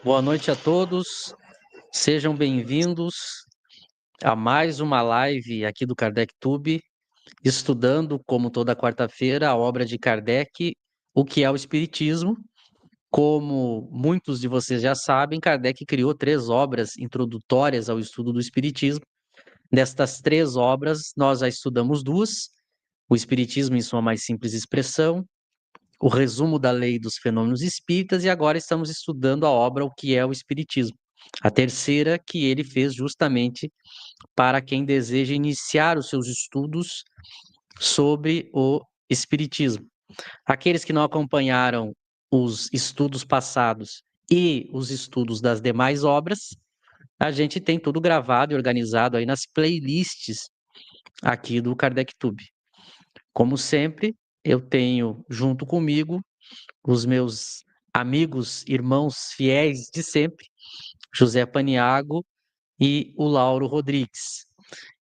Boa noite a todos, sejam bem-vindos a mais uma live aqui do Kardec Tube, estudando, como toda quarta-feira, a obra de Kardec, O que é o Espiritismo. Como muitos de vocês já sabem, Kardec criou 3 obras introdutórias ao estudo do Espiritismo. Destas 3 obras, nós já estudamos 2, o Espiritismo em sua mais simples expressão, o resumo da lei dos fenômenos espíritas, e agora estamos estudando a obra O que é o Espiritismo. A terceira que ele fez justamente para quem deseja iniciar os seus estudos sobre o Espiritismo. Aqueles que não acompanharam os estudos passados e os estudos das demais obras, a gente tem tudo gravado e organizado aí nas playlists aqui do Kardec Tube. Como sempre, eu tenho junto comigo os meus amigos, irmãos fiéis de sempre, José Paniago e o Lauro Rodrigues.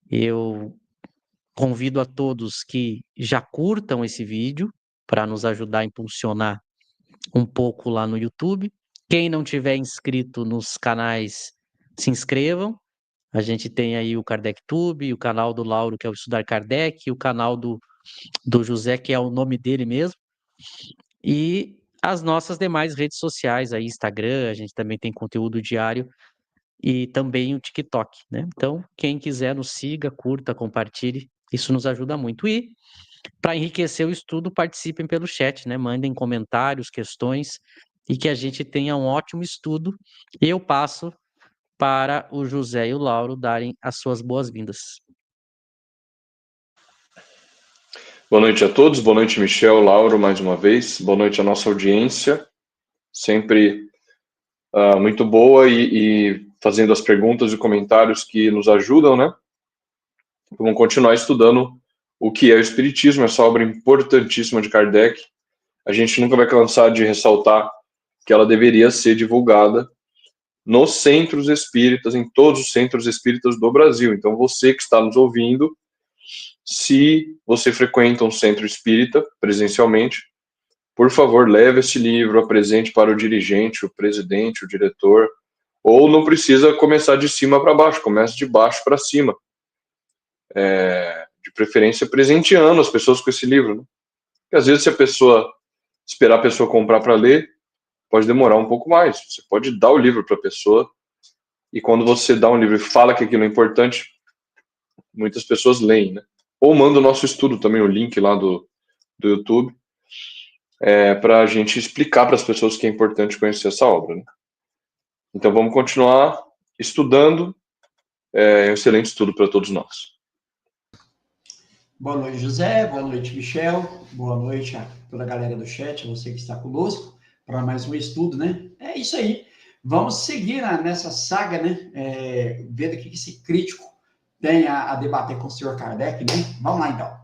Eu convido a todos que já curtam esse vídeo para nos ajudar a impulsionar um pouco lá no YouTube. Quem não tiver inscrito nos canais, se inscrevam. A gente tem aí o Kardec Tube, o canal do Lauro, que é o Estudar Kardec, o canal do José, que é o nome dele mesmo, e as nossas demais redes sociais, aí Instagram, a gente também tem conteúdo diário, e também o TikTok, né? Então, quem quiser nos siga, curta, compartilhe, isso nos ajuda muito. E para enriquecer o estudo, participem pelo chat, né? Mandem comentários, questões, e que a gente tenha um ótimo estudo. Eu passo para o José e o Lauro darem as suas boas-vindas. Boa noite a todos, boa noite Michel, Lauro, mais uma vez, boa noite à nossa audiência, sempre muito boa e fazendo as perguntas e comentários que nos ajudam, né? Vamos continuar estudando o que é o Espiritismo, essa obra importantíssima de Kardec. A gente nunca vai cansar de ressaltar que ela deveria ser divulgada nos centros espíritas, em todos os centros espíritas do Brasil. Então, você que está nos ouvindo, se você frequenta um centro espírita presencialmente, por favor, leve esse livro, apresente para o dirigente, o presidente, o diretor, ou não precisa começar de cima para baixo, comece de baixo para cima. De preferência, presenteando as pessoas com esse livro, né? Porque às vezes, se a pessoa esperar a pessoa comprar para ler, pode demorar um pouco mais. Você pode dar o livro para a pessoa, e quando você dá um livro e fala que aquilo é importante, muitas pessoas leem, né? Ou manda o nosso estudo também, o link lá do YouTube, para a gente explicar para as pessoas que é importante conhecer essa obra, né? Então vamos continuar estudando, um excelente estudo para todos nós. Boa noite, José, boa noite, Michel, boa noite a toda a galera do chat, você que está conosco, para mais um estudo, né? É isso aí, vamos seguir nessa saga, né? Vendo o que esse crítico tem a debater com o senhor Kardec, né? Vamos lá, então.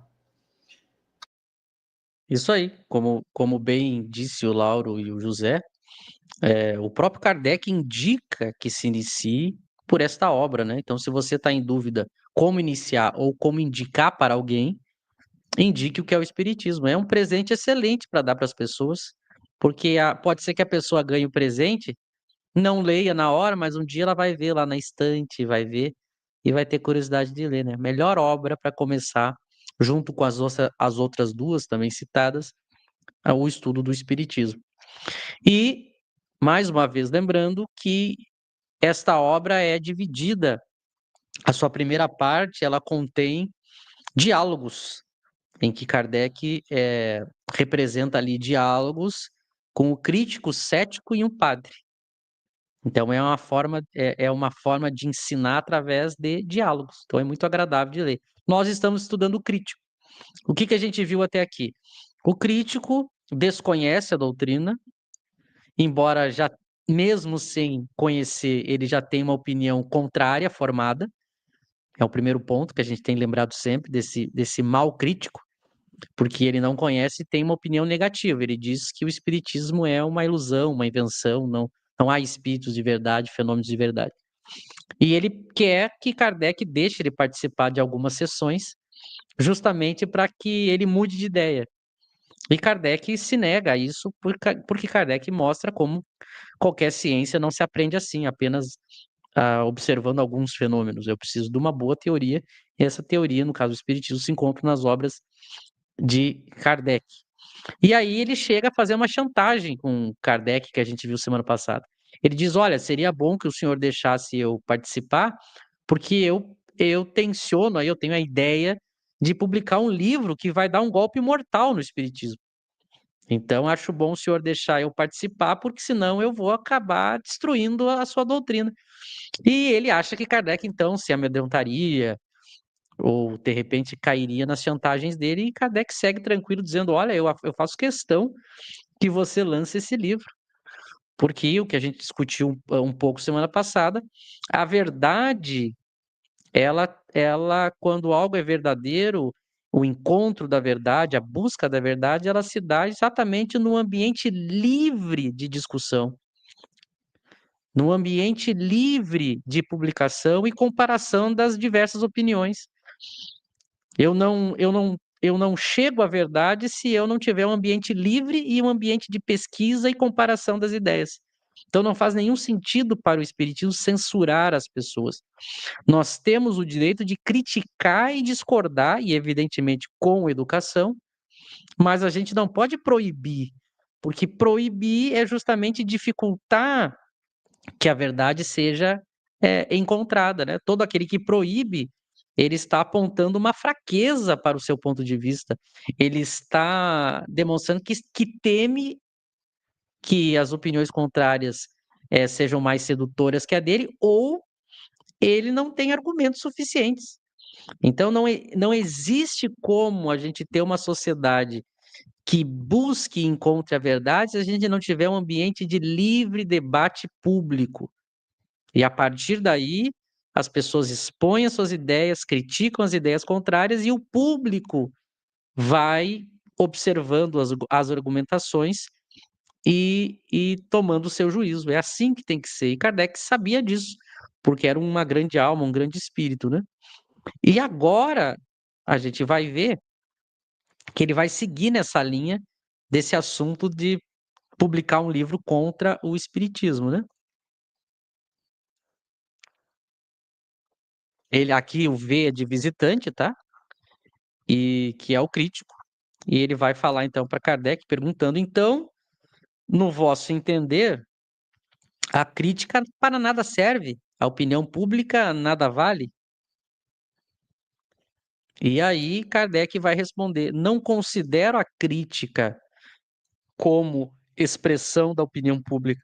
Isso aí, como bem disse o Lauro e o José, o próprio Kardec indica que se inicie por esta obra, né? Então, se você está em dúvida como iniciar ou como indicar para alguém, indique o que é o Espiritismo. É um presente excelente para dar para as pessoas, porque pode ser que a pessoa ganhe o presente, não leia na hora, mas um dia ela vai ver lá na estante, vai ver e vai ter curiosidade de ler, né? Melhor obra para começar, junto com as outras 2 também citadas, o estudo do Espiritismo. E, mais uma vez, lembrando que esta obra é dividida. A sua primeira parte, ela contém diálogos, em que Kardec representa ali diálogos com o crítico, cético e um padre. Então é uma forma de ensinar através de diálogos. Então é muito agradável de ler. Nós estamos estudando o crítico. O que a gente viu até aqui? O crítico desconhece a doutrina, embora já mesmo sem conhecer, ele já tem uma opinião contrária formada. É o primeiro ponto que a gente tem lembrado sempre desse mal crítico, porque ele não conhece e tem uma opinião negativa. Ele diz que o espiritismo é uma ilusão, uma invenção, não há espíritos de verdade, fenômenos de verdade. E ele quer que Kardec deixe ele participar de algumas sessões, justamente para que ele mude de ideia. E Kardec se nega a isso porque Kardec mostra como qualquer ciência não se aprende assim, apenas observando alguns fenômenos. Eu preciso de uma boa teoria, e essa teoria, no caso do Espiritismo, se encontra nas obras de Kardec. E aí ele chega a fazer uma chantagem com Kardec, que a gente viu semana passada. Ele diz: olha, seria bom que o senhor deixasse eu participar, porque eu tenciono, aí eu tenho a ideia de publicar um livro que vai dar um golpe mortal no Espiritismo. Então, acho bom o senhor deixar eu participar, porque senão eu vou acabar destruindo a sua doutrina. E ele acha que Kardec, então, se amedrontaria, ou de repente cairia nas chantagens dele, e Kardec segue tranquilo, dizendo: olha, eu faço questão que você lance esse livro. Porque o que a gente discutiu um pouco semana passada, a verdade, quando algo é verdadeiro, o encontro da verdade, a busca da verdade, ela se dá exatamente no ambiente livre de discussão, no ambiente livre de publicação e comparação das diversas opiniões. Eu não chego à verdade se eu não tiver um ambiente livre e um ambiente de pesquisa e comparação das ideias. Então não faz nenhum sentido para o espiritismo censurar as pessoas. Nós temos o direito de criticar e discordar, e evidentemente com educação, mas a gente não pode proibir, porque proibir é justamente dificultar que a verdade seja encontrada, né? Todo aquele que proíbe, ele está apontando uma fraqueza para o seu ponto de vista. Ele está demonstrando que teme que as opiniões contrárias sejam mais sedutoras que a dele, ou ele não tem argumentos suficientes. Então, não existe como a gente ter uma sociedade que busque e encontre a verdade se a gente não tiver um ambiente de livre debate público. E a partir daí, as pessoas expõem as suas ideias, criticam as ideias contrárias e o público vai observando as argumentações e tomando o seu juízo. É assim que tem que ser. E Kardec sabia disso, porque era uma grande alma, um grande espírito, né? E agora a gente vai ver que ele vai seguir nessa linha desse assunto de publicar um livro contra o espiritismo, né? Ele aqui, o V é de visitante, tá? E que é o crítico. E ele vai falar então para Kardec perguntando: então, no vosso entender, a crítica para nada serve, a opinião pública nada vale? E aí Kardec vai responder: não considero a crítica como expressão da opinião pública,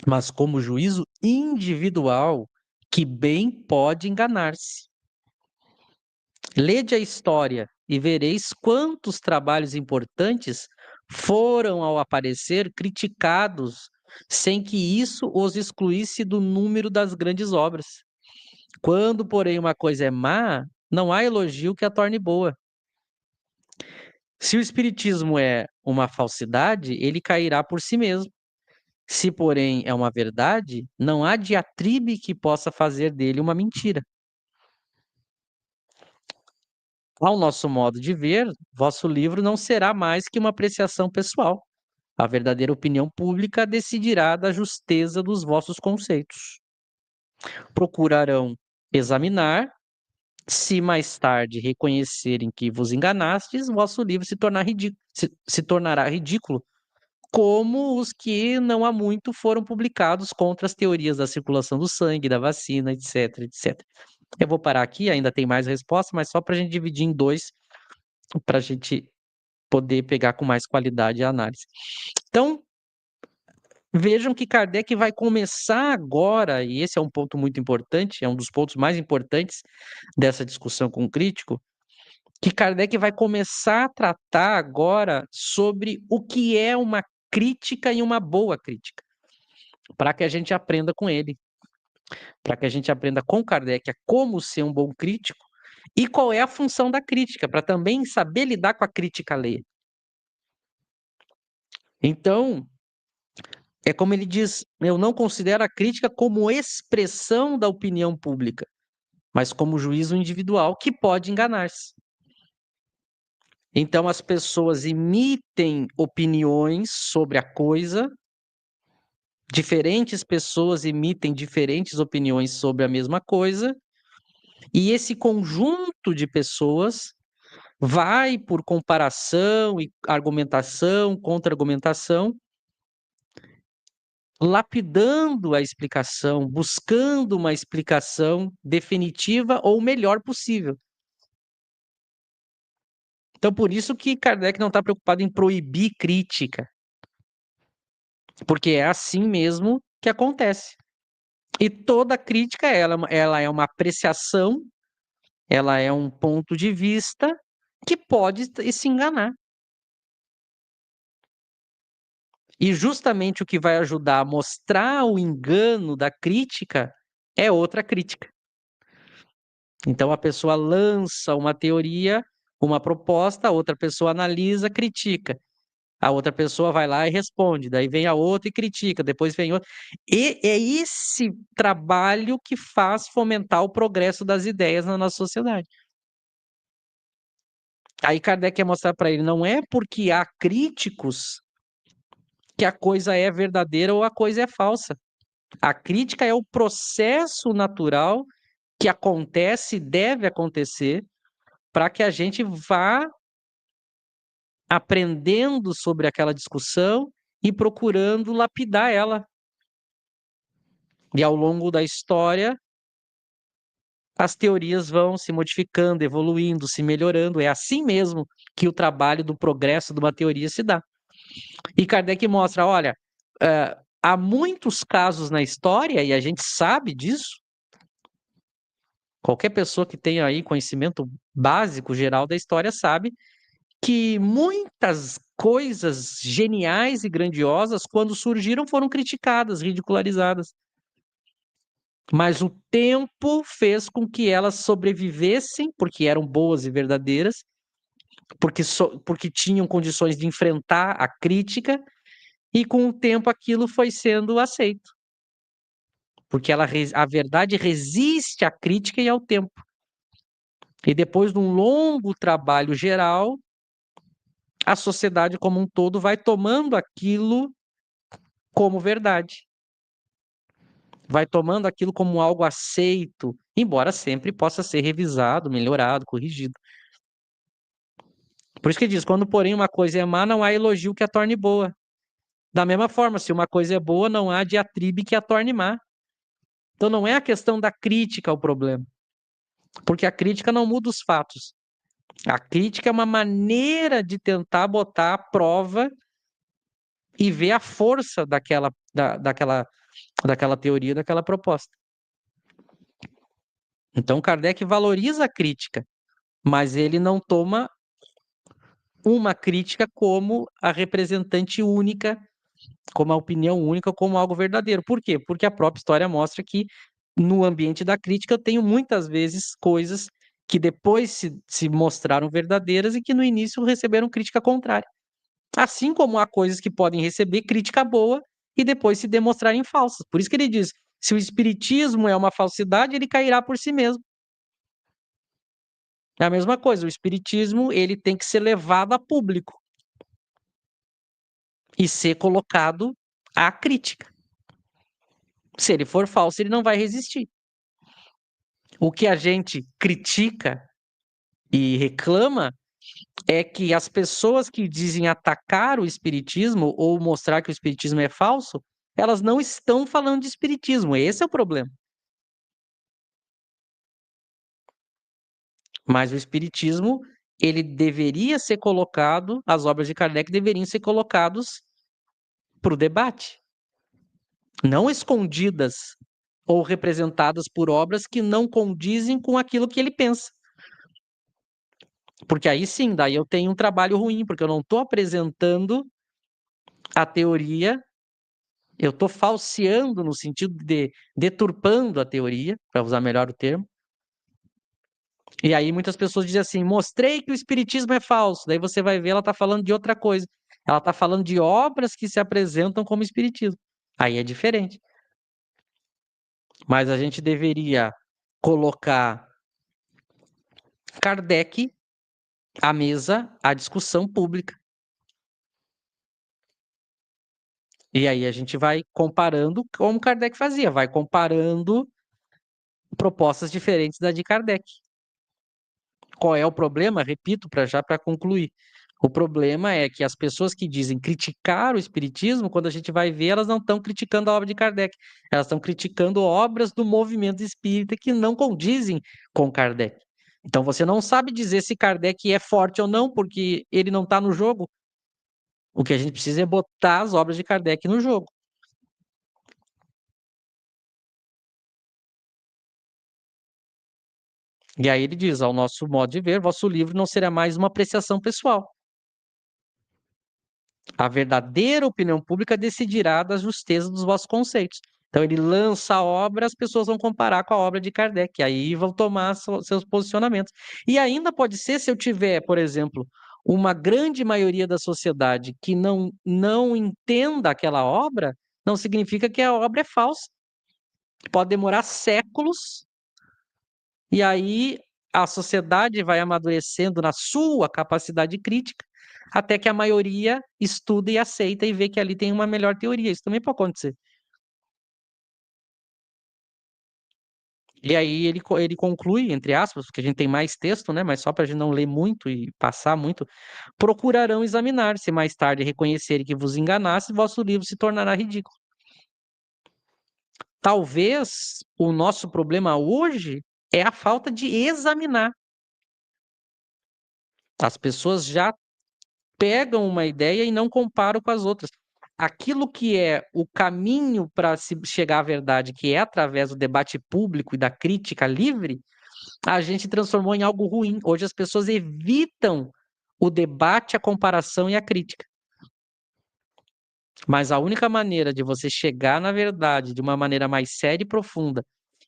mas como juízo individual que bem pode enganar-se. Lede a história e vereis quantos trabalhos importantes foram, ao aparecer, criticados, sem que isso os excluísse do número das grandes obras. Quando, porém, uma coisa é má, não há elogio que a torne boa. Se o espiritismo é uma falsidade, ele cairá por si mesmo. Se, porém, é uma verdade, não há diatribe que possa fazer dele uma mentira. Ao nosso modo de ver, vosso livro não será mais que uma apreciação pessoal. A verdadeira opinião pública decidirá da justeza dos vossos conceitos. Procurarão examinar, se mais tarde reconhecerem que vos enganastes, vosso livro se tornará ridículo, como os que não há muito foram publicados contra as teorias da circulação do sangue, da vacina, etc, etc. Eu vou parar aqui, ainda tem mais resposta, mas só para a gente dividir em dois, para a gente poder pegar com mais qualidade a análise. Então, vejam que Kardec vai começar agora, e esse é um ponto muito importante, é um dos pontos mais importantes dessa discussão com o crítico, que Kardec vai começar a tratar agora sobre o que é uma crítica e uma boa crítica, para que a gente aprenda com ele, para que a gente aprenda com Kardec a como ser um bom crítico e qual é a função da crítica, para também saber lidar com a crítica alheia. Então, é como ele diz: eu não considero a crítica como expressão da opinião pública, mas como juízo individual que pode enganar-se. Então, as pessoas emitem opiniões sobre a coisa, diferentes pessoas emitem diferentes opiniões sobre a mesma coisa, e esse conjunto de pessoas vai, por comparação e argumentação, contra-argumentação, lapidando a explicação, buscando uma explicação definitiva ou melhor possível. Então, por isso que Kardec não está preocupado em proibir crítica, porque é assim mesmo que acontece. E toda crítica, ela é uma apreciação, ela é um ponto de vista que pode se enganar. E justamente o que vai ajudar a mostrar o engano da crítica é outra crítica. Então a pessoa lança uma teoria, uma proposta, a outra pessoa analisa, critica. A outra pessoa vai lá e responde, daí vem a outra e critica, depois vem outra. E é esse trabalho que faz fomentar o progresso das ideias na nossa sociedade. Aí Kardec quer mostrar para ele, não é porque há críticos que a coisa é verdadeira ou a coisa é falsa. A crítica é o processo natural que acontece e deve acontecer para que a gente vá aprendendo sobre aquela discussão e procurando lapidar ela. E ao longo da história, as teorias vão se modificando, evoluindo, se melhorando. É assim mesmo que o trabalho do progresso de uma teoria se dá. E Kardec mostra, olha, há muitos casos na história, e a gente sabe disso, qualquer pessoa que tenha aí conhecimento básico, geral da história, sabe que muitas coisas geniais e grandiosas, quando surgiram, foram criticadas, ridicularizadas. Mas o tempo fez com que elas sobrevivessem, porque eram boas e verdadeiras, porque tinham condições de enfrentar a crítica, e com o tempo aquilo foi sendo aceito. Porque a verdade resiste à crítica e ao tempo. E depois de um longo trabalho geral, a sociedade como um todo vai tomando aquilo como verdade. Vai tomando aquilo como algo aceito, embora sempre possa ser revisado, melhorado, corrigido. Por isso que diz, quando porém uma coisa é má, não há elogio que a torne boa. Da mesma forma, se uma coisa é boa, não há diatribe que a torne má. Então não é a questão da crítica o problema, porque a crítica não muda os fatos. A crítica é uma maneira de tentar botar à prova e ver a força daquela teoria, daquela proposta. Então Kardec valoriza a crítica, mas ele não toma uma crítica como a representante única, como a opinião única, como algo verdadeiro. Por quê? Porque a própria história mostra que no ambiente da crítica eu tenho muitas vezes coisas que depois se mostraram verdadeiras e que no início receberam crítica contrária. Assim como há coisas que podem receber crítica boa e depois se demonstrarem falsas. Por isso que ele diz, se o espiritismo é uma falsidade, ele cairá por si mesmo. É a mesma coisa, o espiritismo ele tem que ser levado a público e ser colocado à crítica. Se ele for falso, ele não vai resistir. O que a gente critica e reclama é que as pessoas que dizem atacar o espiritismo ou mostrar que o espiritismo é falso, elas não estão falando de espiritismo. Esse é o problema. Mas o espiritismo, ele deveria ser colocado, as obras de Kardec deveriam ser colocados para o debate, não escondidas ou representadas por obras que não condizem com aquilo que ele pensa. Porque aí sim, daí eu tenho um trabalho ruim, porque eu não estou apresentando a teoria, eu estou falseando no sentido de deturpando a teoria, para usar melhor o termo. E aí muitas pessoas dizem assim, mostrei que o espiritismo é falso. Daí você vai ver, ela está falando de outra coisa. Ela está falando de obras que se apresentam como espiritismo. Aí é diferente. Mas a gente deveria colocar Kardec à mesa a discussão pública. E aí a gente vai comparando como Kardec fazia, vai comparando propostas diferentes da de Kardec. Qual é o problema? Repito, para concluir. O problema é que as pessoas que dizem criticar o espiritismo, quando a gente vai ver, elas não estão criticando a obra de Kardec. Elas estão criticando obras do movimento espírita que não condizem com Kardec. Então você não sabe dizer se Kardec é forte ou não, porque ele não está no jogo. O que a gente precisa é botar as obras de Kardec no jogo. E aí ele diz, ao nosso modo de ver, vosso livro não será mais uma apreciação pessoal. A verdadeira opinião pública decidirá da justeza dos vossos conceitos. Então ele lança a obra, as pessoas vão comparar com a obra de Kardec, aí vão tomar seus posicionamentos. E ainda pode ser, se eu tiver, por exemplo, uma grande maioria da sociedade que não entenda aquela obra, não significa que a obra é falsa. Pode demorar séculos, e aí a sociedade vai amadurecendo na sua capacidade crítica, até que a maioria estuda e aceita e vê que ali tem uma melhor teoria. Isso também pode acontecer. E aí ele conclui, entre aspas, porque a gente tem mais texto, né? Mas só para a gente não ler muito e passar muito, procurarão examinar, se mais tarde reconhecerem que vos enganasse, vosso livro se tornará ridículo. Talvez o nosso problema hoje é a falta de examinar. As pessoas já pegam uma ideia e não comparam com as outras. Aquilo que é o caminho para se chegar à verdade, que é através do debate público e da crítica livre, a gente transformou em algo ruim. Hoje as pessoas evitam o debate, a comparação e a crítica. Mas a única maneira de você chegar na verdade de uma maneira mais séria e profunda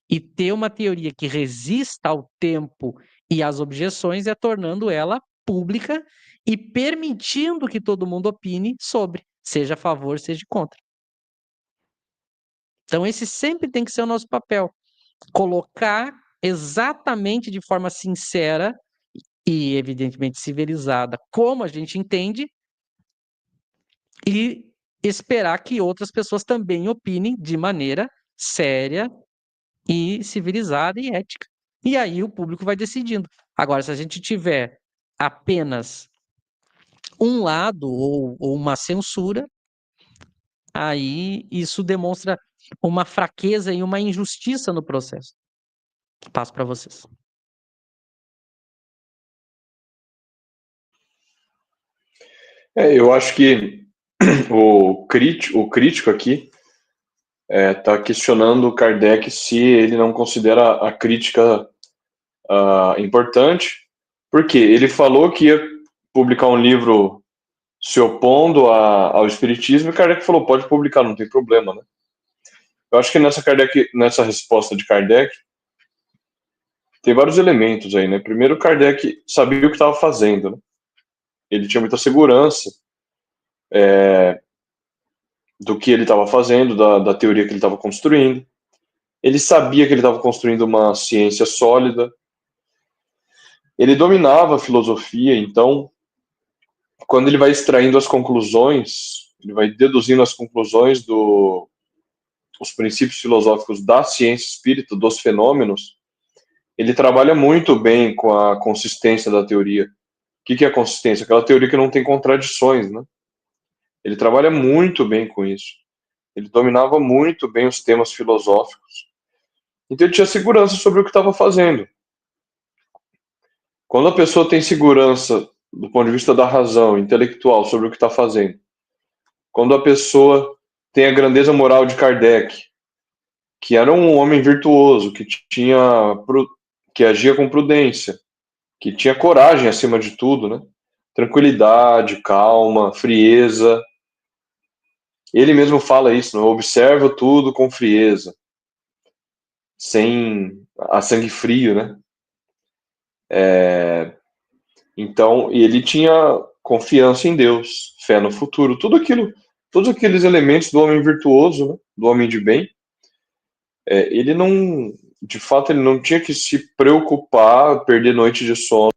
e ter uma teoria que resista ao tempo e às objeções é tornando ela pública e permitindo que todo mundo opine sobre, seja a favor, seja contra. Então, esse sempre tem que ser o nosso papel. Colocar exatamente de forma sincera e, evidentemente, civilizada, como a gente entende, e esperar que outras pessoas também opinem de maneira séria e civilizada e ética. E aí o público vai decidindo. Agora, se a gente tiver apenas um lado ou uma censura, aí isso demonstra uma fraqueza e uma injustiça no processo. Passo para vocês. Eu acho que o crítico aqui está questionando Kardec se ele não considera a crítica importante, porque ele falou que ia publicar um livro se opondo ao Espiritismo, e Kardec falou, pode publicar, não tem problema, né? Eu acho que nessa resposta de Kardec, tem vários elementos aí, né? Primeiro, Kardec sabia o que estava fazendo, né? Ele tinha muita segurança do que ele estava fazendo, da teoria que ele estava construindo. Ele sabia que ele estava construindo uma ciência sólida. Ele dominava a filosofia, então, quando ele vai extraindo as conclusões, ele vai deduzindo as conclusões os princípios filosóficos da ciência espírita, dos fenômenos, ele trabalha muito bem com a consistência da teoria. O que é a consistência? Aquela teoria que não tem contradições, né? Ele trabalha muito bem com isso. Ele dominava muito bem os temas filosóficos. Então ele tinha segurança sobre o que estava fazendo. Quando a pessoa tem segurança do ponto de vista da razão intelectual sobre o que está fazendo, quando a pessoa tem a grandeza moral de Kardec, que era um homem virtuoso, que agia com prudência, que tinha coragem acima de tudo, né? Tranquilidade, calma, frieza. Ele mesmo fala isso, né? Eu observo tudo com frieza, sem a sangue frio, né? Então, ele tinha confiança em Deus, fé no futuro, todos aqueles elementos do homem virtuoso, né? Do homem de bem. Ele não, de fato, ele não tinha que se preocupar, perder noite de sono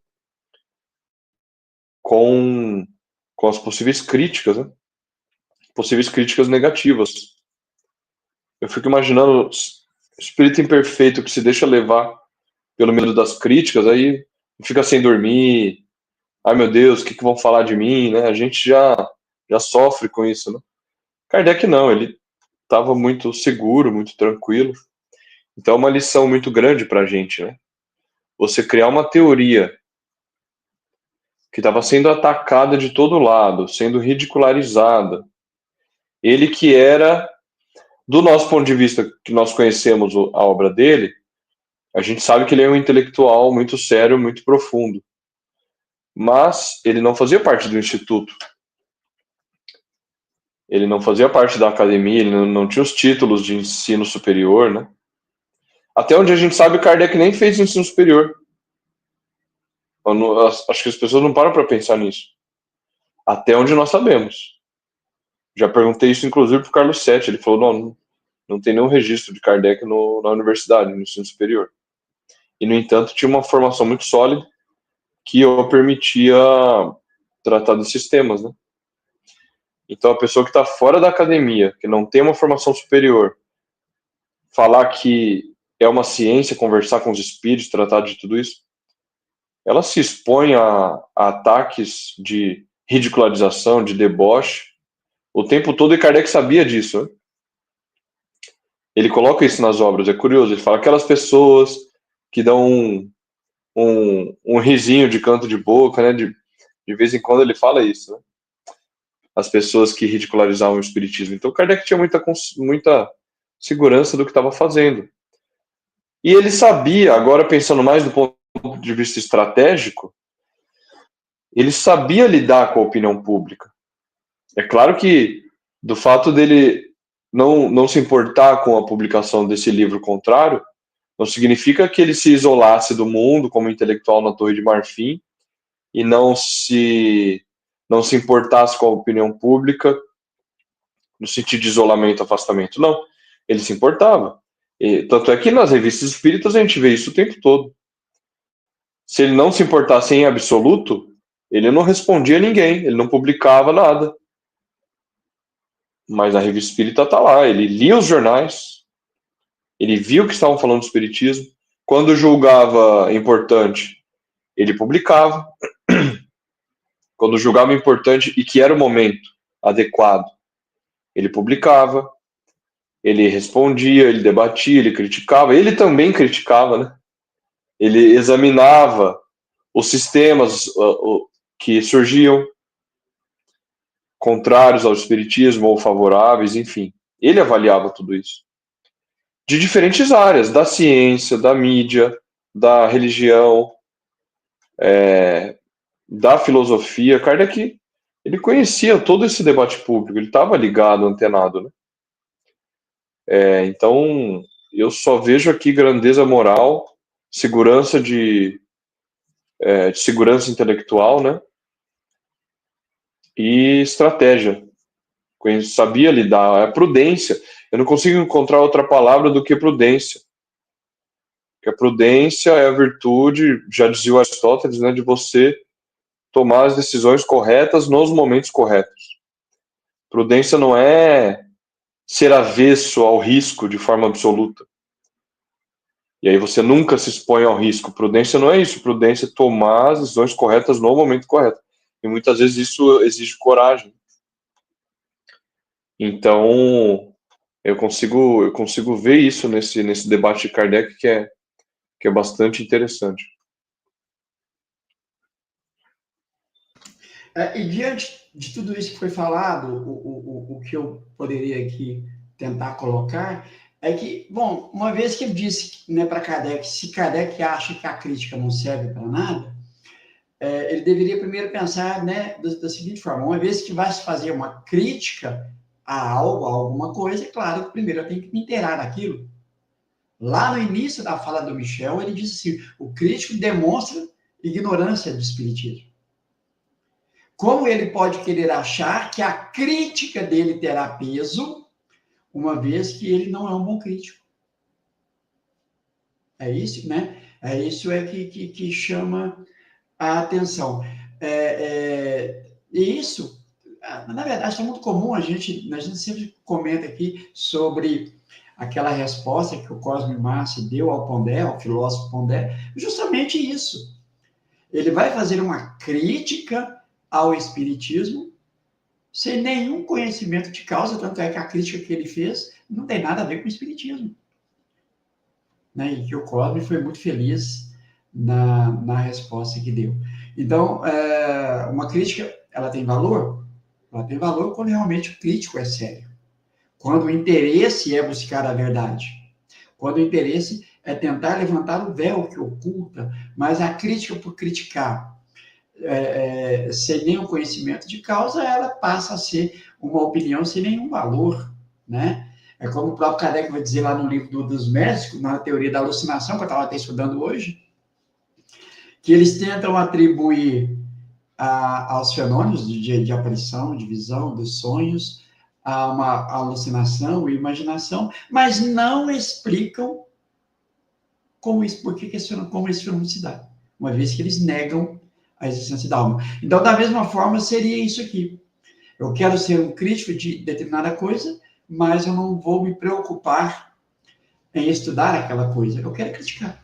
com as possíveis críticas, né? Possíveis críticas negativas. Eu fico imaginando o espírito imperfeito que se deixa levar pelo medo das críticas, aí fica sem dormir. Ai, meu Deus, o que vão falar de mim, né? A gente já sofre com isso, né? Kardec não, ele estava muito seguro, muito tranquilo. Então é uma lição muito grande para a gente, né? Você criar uma teoria que estava sendo atacada de todo lado, sendo ridicularizada. Ele que era, do nosso ponto de vista, que nós conhecemos a obra dele, a gente sabe que ele é um intelectual muito sério, muito profundo. Mas ele não fazia parte do instituto. Ele não fazia parte da academia, ele não tinha os títulos de ensino superior, né? Até onde a gente sabe, Kardec nem fez ensino superior. Acho que as pessoas não param para pensar nisso. Até onde nós sabemos. Já perguntei isso, inclusive, para o Carlos Sete. Ele falou, não tem nenhum registro de Kardec na universidade, no ensino superior. E, no entanto, tinha uma formação muito sólida que o permitia tratar desses temas, né? Então, a pessoa que está fora da academia, que não tem uma formação superior, falar que é uma ciência, conversar com os espíritos, tratar de tudo isso, ela se expõe a ataques de ridicularização, de deboche, o tempo todo, e Kardec sabia disso, né? Ele coloca isso nas obras, é curioso, ele fala aquelas pessoas que dão um risinho de canto de boca, né? De vez em quando ele fala isso, né? As pessoas que ridicularizavam o espiritismo. Então, Kardec tinha muita segurança do que estava fazendo. E ele sabia, agora pensando mais do ponto de vista estratégico, ele sabia lidar com a opinião pública. É claro que, do fato dele não se importar com a publicação desse livro contrário, não significa que ele se isolasse do mundo como intelectual na Torre de Marfim e não se importasse com a opinião pública no sentido de isolamento, afastamento. Não, ele se importava. Tanto é que nas revistas espíritas a gente vê isso o tempo todo. Se ele não se importasse em absoluto, ele não respondia a ninguém, ele não publicava nada. Mas a revista espírita está lá, ele lia os jornais, ele via o que estavam falando do espiritismo. Quando julgava importante, ele publicava. Quando julgava importante e que era o momento adequado, ele publicava. Ele respondia, ele debatia, ele criticava. Ele também criticava, né? Ele examinava os sistemas que surgiam contrários ao espiritismo ou favoráveis, enfim. Ele avaliava tudo isso. De diferentes áreas, da ciência, da mídia, da religião, da filosofia. Kardec, ele conhecia todo esse debate público, ele estava ligado, antenado, né? Então, eu só vejo aqui grandeza moral, segurança de segurança intelectual, né? E estratégia. Sabia lidar, é prudência. Eu não consigo encontrar outra palavra do que prudência. Porque a prudência é a virtude, já dizia o Aristóteles, né, de você tomar as decisões corretas nos momentos corretos. Prudência não é ser avesso ao risco de forma absoluta. E aí você nunca se expõe ao risco. Prudência não é isso. Prudência é tomar as decisões corretas no momento correto. E muitas vezes isso exige coragem. Então, eu consigo ver isso nesse debate de Kardec que é bastante interessante. E diante de tudo isso que foi falado, o que eu poderia aqui tentar colocar é que, bom, uma vez que ele disse, né, para Kardec, se Kardec acha que a crítica não serve para nada, ele deveria primeiro pensar, né, da seguinte forma: uma vez que vai se fazer uma crítica a algo, a alguma coisa, é claro que primeiro eu tenho que me inteirar daquilo. Lá no início da fala do Michel, ele diz assim: o crítico demonstra ignorância do espiritismo. Como ele pode querer achar que a crítica dele terá peso, uma vez que ele não é um bom crítico? É isso, né? É isso que chama a atenção. E isso, na verdade, é muito comum, a gente sempre comenta aqui sobre aquela resposta que o Cosme Marci deu ao Pondé, ao filósofo Pondé, justamente isso. Ele vai fazer uma crítica ao espiritismo sem nenhum conhecimento de causa, tanto é que a crítica que ele fez não tem nada a ver com o espiritismo. Né? E que o Cosme foi muito feliz na resposta que deu. Então, uma crítica, ela tem valor? Ela tem valor quando realmente o crítico é sério. Quando o interesse é buscar a verdade. Quando o interesse é tentar levantar o véu que oculta, mas a crítica por criticar, sem nenhum conhecimento de causa, ela passa a ser uma opinião sem nenhum valor, né? É como o próprio Kardec vai dizer lá no livro dos médicos, na teoria da alucinação, que eu estava até estudando hoje, que eles tentam atribuir aos fenômenos de aparição, de visão, dos sonhos, a uma alucinação e imaginação, mas não explicam como esse fenômeno se dá, uma vez que eles negam a existência da alma. Então, da mesma forma, seria isso aqui. Eu quero ser um crítico de determinada coisa, mas eu não vou me preocupar em estudar aquela coisa. Eu quero criticar.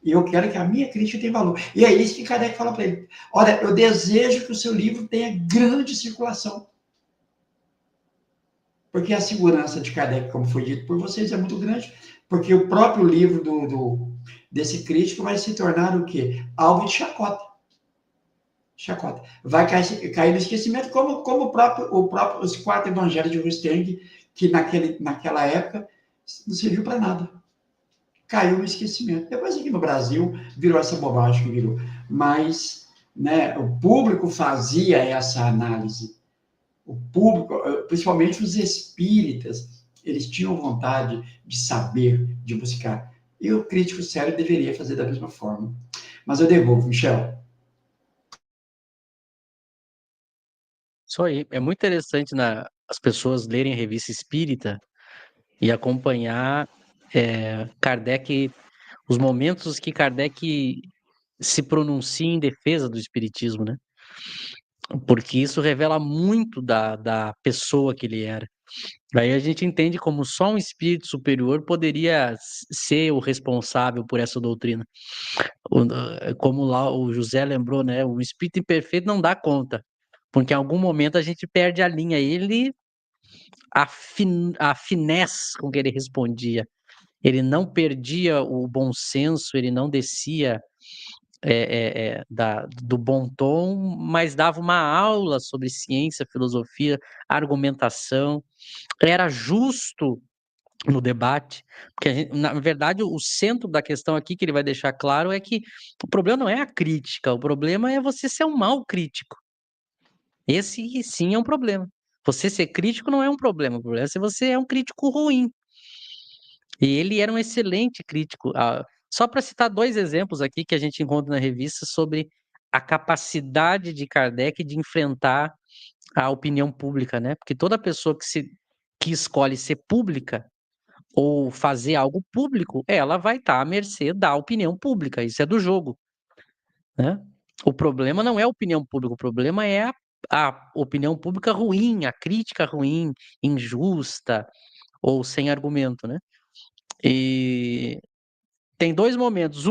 E eu quero que a minha crítica tenha valor. E é isso que Kardec fala para ele. Olha, eu desejo que o seu livro tenha grande circulação. Porque a segurança de Kardec, como foi dito por vocês, é muito grande, porque o próprio livro desse crítico vai se tornar o quê? Alvo de chacota. Chacota. Vai cair no esquecimento, como o próprio os 4 evangelhos de Rusteng, que naquela época não serviu para nada. Caiu no esquecimento. Depois aqui no Brasil virou essa bobagem que virou. Mas, né, o público fazia essa análise. O público, principalmente os espíritas, eles tinham vontade de saber, de buscar. E o crítico sério deveria fazer da mesma forma. Mas eu devolvo, Michel. Isso aí. É muito interessante as pessoas lerem a revista espírita e acompanhar Kardec, os momentos que Kardec se pronuncia em defesa do espiritismo, né? Porque isso revela muito da pessoa que ele era. Aí a gente entende como só um espírito superior poderia ser o responsável por essa doutrina. Como lá o José lembrou, né? O espírito imperfeito não dá conta, porque em algum momento a gente perde a linha. A finesse com que ele respondia, ele não perdia o bom senso, ele não descia do bom tom, mas dava uma aula sobre ciência, filosofia, argumentação, era justo no debate, porque na verdade o centro da questão aqui que ele vai deixar claro é que o problema não é a crítica, o problema é você ser um mau crítico. Esse sim é um problema. Você ser crítico não é um problema, o problema é se você é um crítico ruim. E ele era um excelente crítico. Só para citar 2 exemplos aqui que a gente encontra na revista sobre a capacidade de Kardec de enfrentar a opinião pública, né? Porque toda pessoa que escolhe ser pública ou fazer algo público, ela vai estar à mercê da opinião pública. Isso é do jogo, né? O problema não é a opinião pública, o problema é a opinião pública ruim, a crítica ruim, injusta ou sem argumento, né? E tem 2 momentos.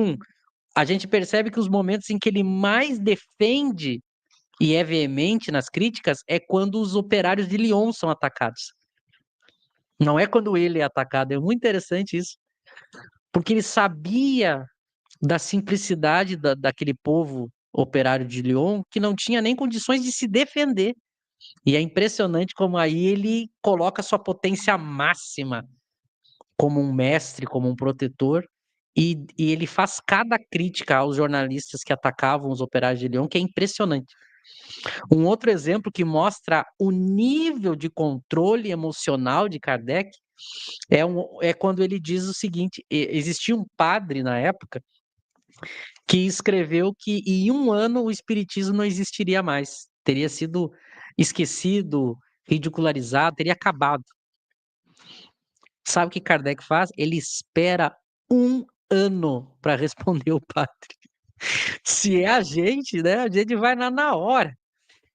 A gente percebe que os momentos em que ele mais defende e é veemente nas críticas é quando os operários de Lyon são atacados. Não é quando ele é atacado. É muito interessante isso. Porque ele sabia da simplicidade daquele povo operário de Lyon que não tinha nem condições de se defender. E é impressionante como aí ele coloca sua potência máxima como um mestre, como um protetor, e ele faz cada crítica aos jornalistas que atacavam os operários de Lyon, que é impressionante. Um outro exemplo que mostra o nível de controle emocional de Kardec é quando ele diz o seguinte: existia um padre na época que escreveu que em 1 ano o espiritismo não existiria mais, teria sido esquecido, ridicularizado, teria acabado. Sabe o que Kardec faz? Ele espera 1 ano para responder o padre. Se é a gente, né? A gente vai na hora.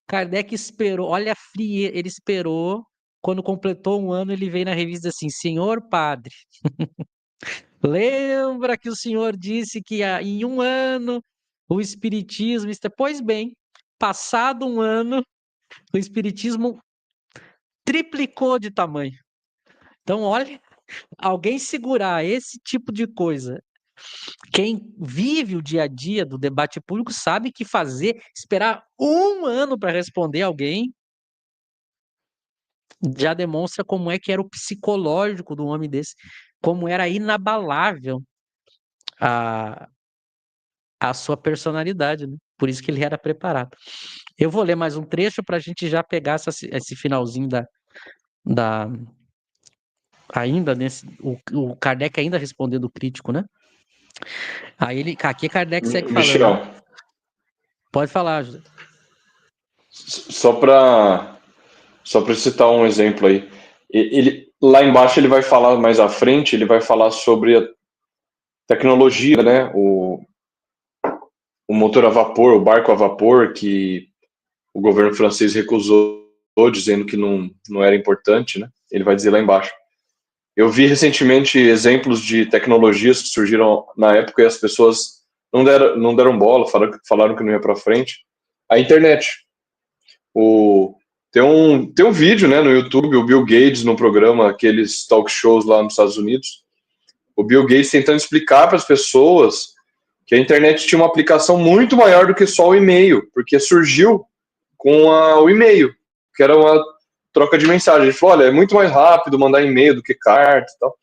Kardec esperou, olha a frieza, ele esperou. Quando completou um ano, ele veio na revista assim: Senhor Padre, lembra que o senhor disse que em um ano o Espiritismo. Pois bem, passado um ano, o Espiritismo triplicou de tamanho. Então, olha, alguém segurar esse tipo de coisa. Quem vive o dia a dia do debate público sabe que esperar um ano para responder alguém, já demonstra como é que era o psicológico do homem desse, como era inabalável a, a sua personalidade, né? Por isso que ele era preparado. Eu vou ler mais um trecho para a gente já pegar esse finalzinho da ainda nesse o Kardec ainda respondendo o crítico, né? Aí aqui Kardec segue falando, né? Michel, Pode falar, José. só para citar um exemplo aí. Ele, lá embaixo ele vai falar, mais à frente, ele vai falar sobre a tecnologia, né? O motor a vapor, o barco a vapor, que o governo francês recusou, dizendo que não era importante, né? Ele vai dizer lá embaixo. Eu vi recentemente exemplos de tecnologias que surgiram na época e as pessoas não deram bola, falaram que não ia para frente. A internet. Tem um vídeo, né, no YouTube, o Bill Gates no programa, aqueles talk shows lá nos Estados Unidos, o Bill Gates tentando explicar para as pessoas que a internet tinha uma aplicação muito maior do que só o e-mail, porque surgiu com o e-mail, que era uma troca de mensagem. Ele falou, olha, é muito mais rápido mandar e-mail do que carta e tal.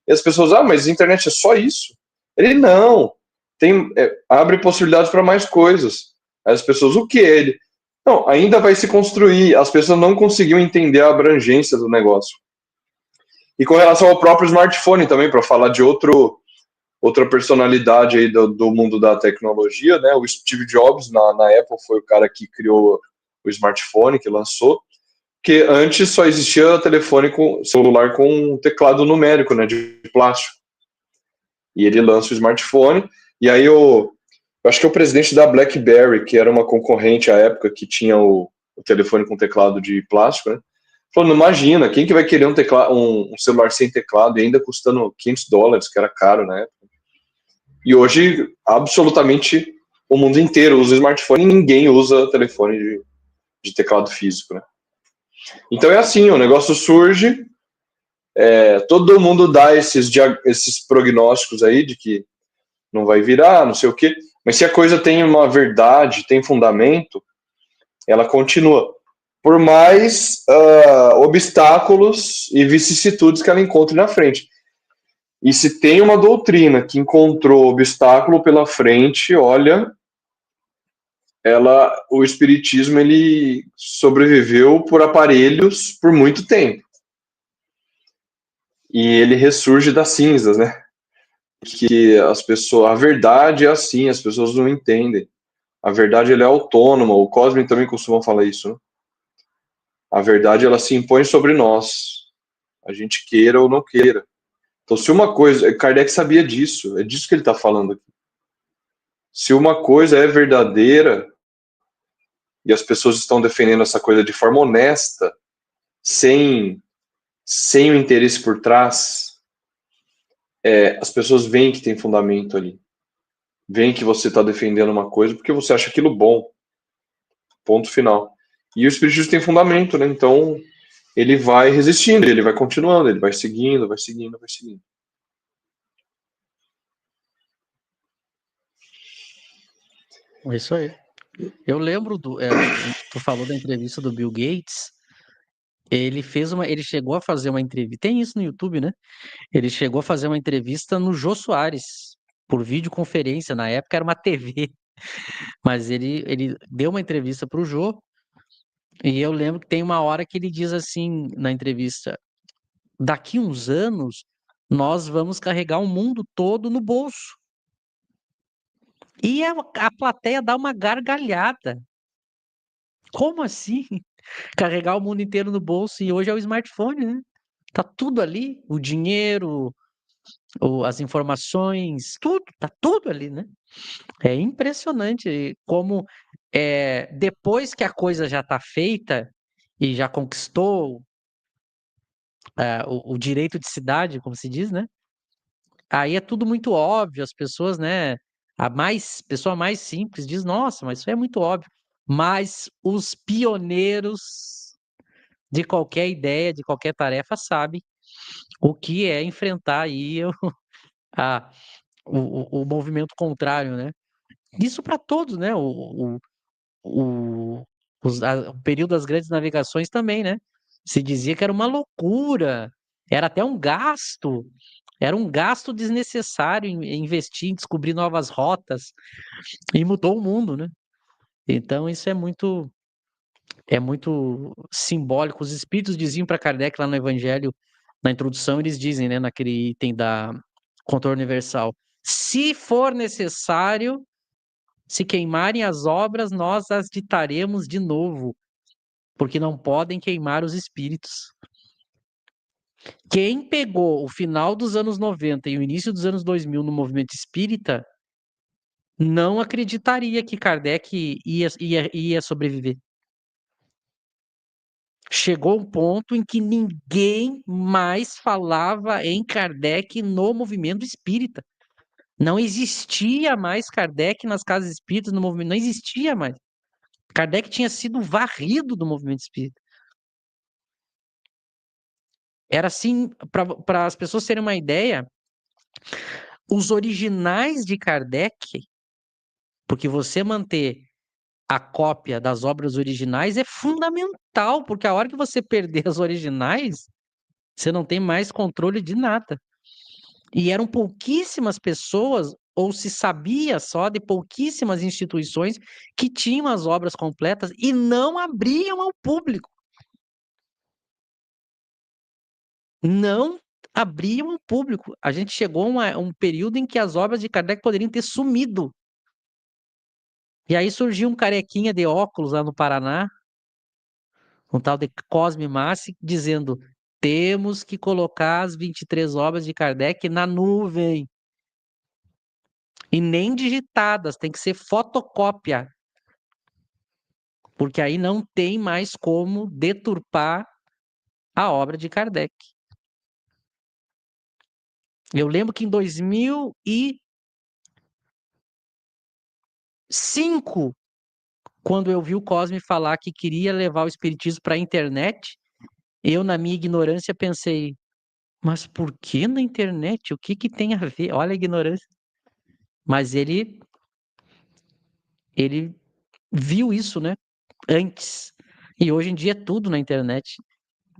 E as pessoas, mas a internet é só isso? Ele, não, abre possibilidades para mais coisas. Aí as pessoas, o que ele? Não, ainda vai se construir. As pessoas não conseguiam entender a abrangência do negócio. E com relação ao próprio smartphone também, para falar de outra personalidade aí do mundo da tecnologia, né? O Steve Jobs, na Apple, foi o cara que criou o smartphone, que lançou, que antes só existia celular com teclado numérico, né, de plástico. E ele lança o smartphone, e aí eu acho que é o presidente da BlackBerry, que era uma concorrente à época que tinha o telefone com teclado de plástico, né? Falou, não imagina, quem que vai querer um celular sem teclado e ainda custando $500, que era caro na época. E hoje, absolutamente, o mundo inteiro usa smartphone e ninguém usa telefone de teclado físico, né? Então é assim, o negócio surge, todo mundo dá esses prognósticos aí de que não vai virar, não sei o quê, mas se a coisa tem uma verdade, tem fundamento, ela continua. Por mais obstáculos e vicissitudes que ela encontre na frente. E se tem uma doutrina que encontrou obstáculo pela frente, olha, o espiritismo ele sobreviveu por aparelhos por muito tempo. E ele ressurge das cinzas, né? Que a verdade é assim, as pessoas não entendem. A verdade ela é autônoma, o Cosme também costuma falar isso, né? A verdade ela se impõe sobre nós, a gente queira ou não queira. Então, se uma coisa, Kardec sabia disso, é disso que ele está falando aqui. Se uma coisa é verdadeira e as pessoas estão defendendo essa coisa de forma honesta, sem o interesse por trás, as pessoas veem que tem fundamento ali. Veem que você está defendendo uma coisa porque você acha aquilo bom. Ponto final. E o espiritismo tem fundamento, né? Então, ele vai resistindo, ele vai continuando, ele vai seguindo, vai seguindo, vai seguindo. É isso aí. Eu lembro tu falou da entrevista do Bill Gates. Ele chegou a fazer uma entrevista. Tem isso no YouTube, né? Ele chegou a fazer uma entrevista no Jô Soares, por videoconferência. Na época era uma TV, mas ele deu uma entrevista para o Jô. E eu lembro que tem uma hora que ele diz assim na entrevista: daqui uns anos nós vamos carregar o mundo todo no bolso. E a plateia dá uma gargalhada. Como assim? Carregar o mundo inteiro no bolso? E hoje é o smartphone, né? Tá tudo ali, o dinheiro, as informações, tudo, tá tudo ali, né? É impressionante como depois que a coisa já está feita e já conquistou o direito de cidade, como se diz, né? Aí é tudo muito óbvio, as pessoas, né? Pessoa mais simples diz, nossa, mas isso é muito óbvio. Mas os pioneiros de qualquer ideia, de qualquer tarefa, sabem o que é enfrentar aí a, o movimento contrário, né? Isso para todos, né? O, o período das grandes navegações também, né? Se dizia que era uma loucura, era até era um gasto desnecessário em investir, em descobrir novas rotas, e mudou o mundo, né? Então isso é muito simbólico. Os espíritos diziam para Kardec lá no Evangelho, na introdução, eles dizem, né, naquele item da Controle Universal, se for necessário, se queimarem as obras, nós as ditaremos de novo, porque não podem queimar os espíritos. Quem pegou o final dos anos 90 e o início dos anos 2000 no movimento espírita não acreditaria que Kardec ia sobreviver. Chegou um ponto em que ninguém mais falava em Kardec no movimento espírita. Não existia mais Kardec nas casas espíritas, no movimento, não existia mais. Kardec tinha sido varrido do movimento espírita. Era assim, para as pessoas terem uma ideia, os originais de Kardec, porque você manter a cópia das obras originais é fundamental, porque a hora que você perder as originais, você não tem mais controle de nada. E eram pouquíssimas pessoas, ou se sabia só de pouquíssimas instituições que tinham as obras completas e não abriam ao público. Não abriam ao público. A gente chegou a um período em que as obras de Kardec poderiam ter sumido. E aí surgiu um carequinha de óculos lá no Paraná, um tal de Cosme Massi, dizendo: temos que colocar as 23 obras de Kardec na nuvem. E nem digitadas, tem que ser fotocópia. Porque aí não tem mais como deturpar a obra de Kardec. Eu lembro que em 2005, quando eu vi o Cosme falar que queria levar o espiritismo para a internet, eu, na minha ignorância, pensei, mas por que na internet? O que que tem a ver? Olha a ignorância. Mas ele viu isso, né? Antes. E hoje em dia é tudo na internet.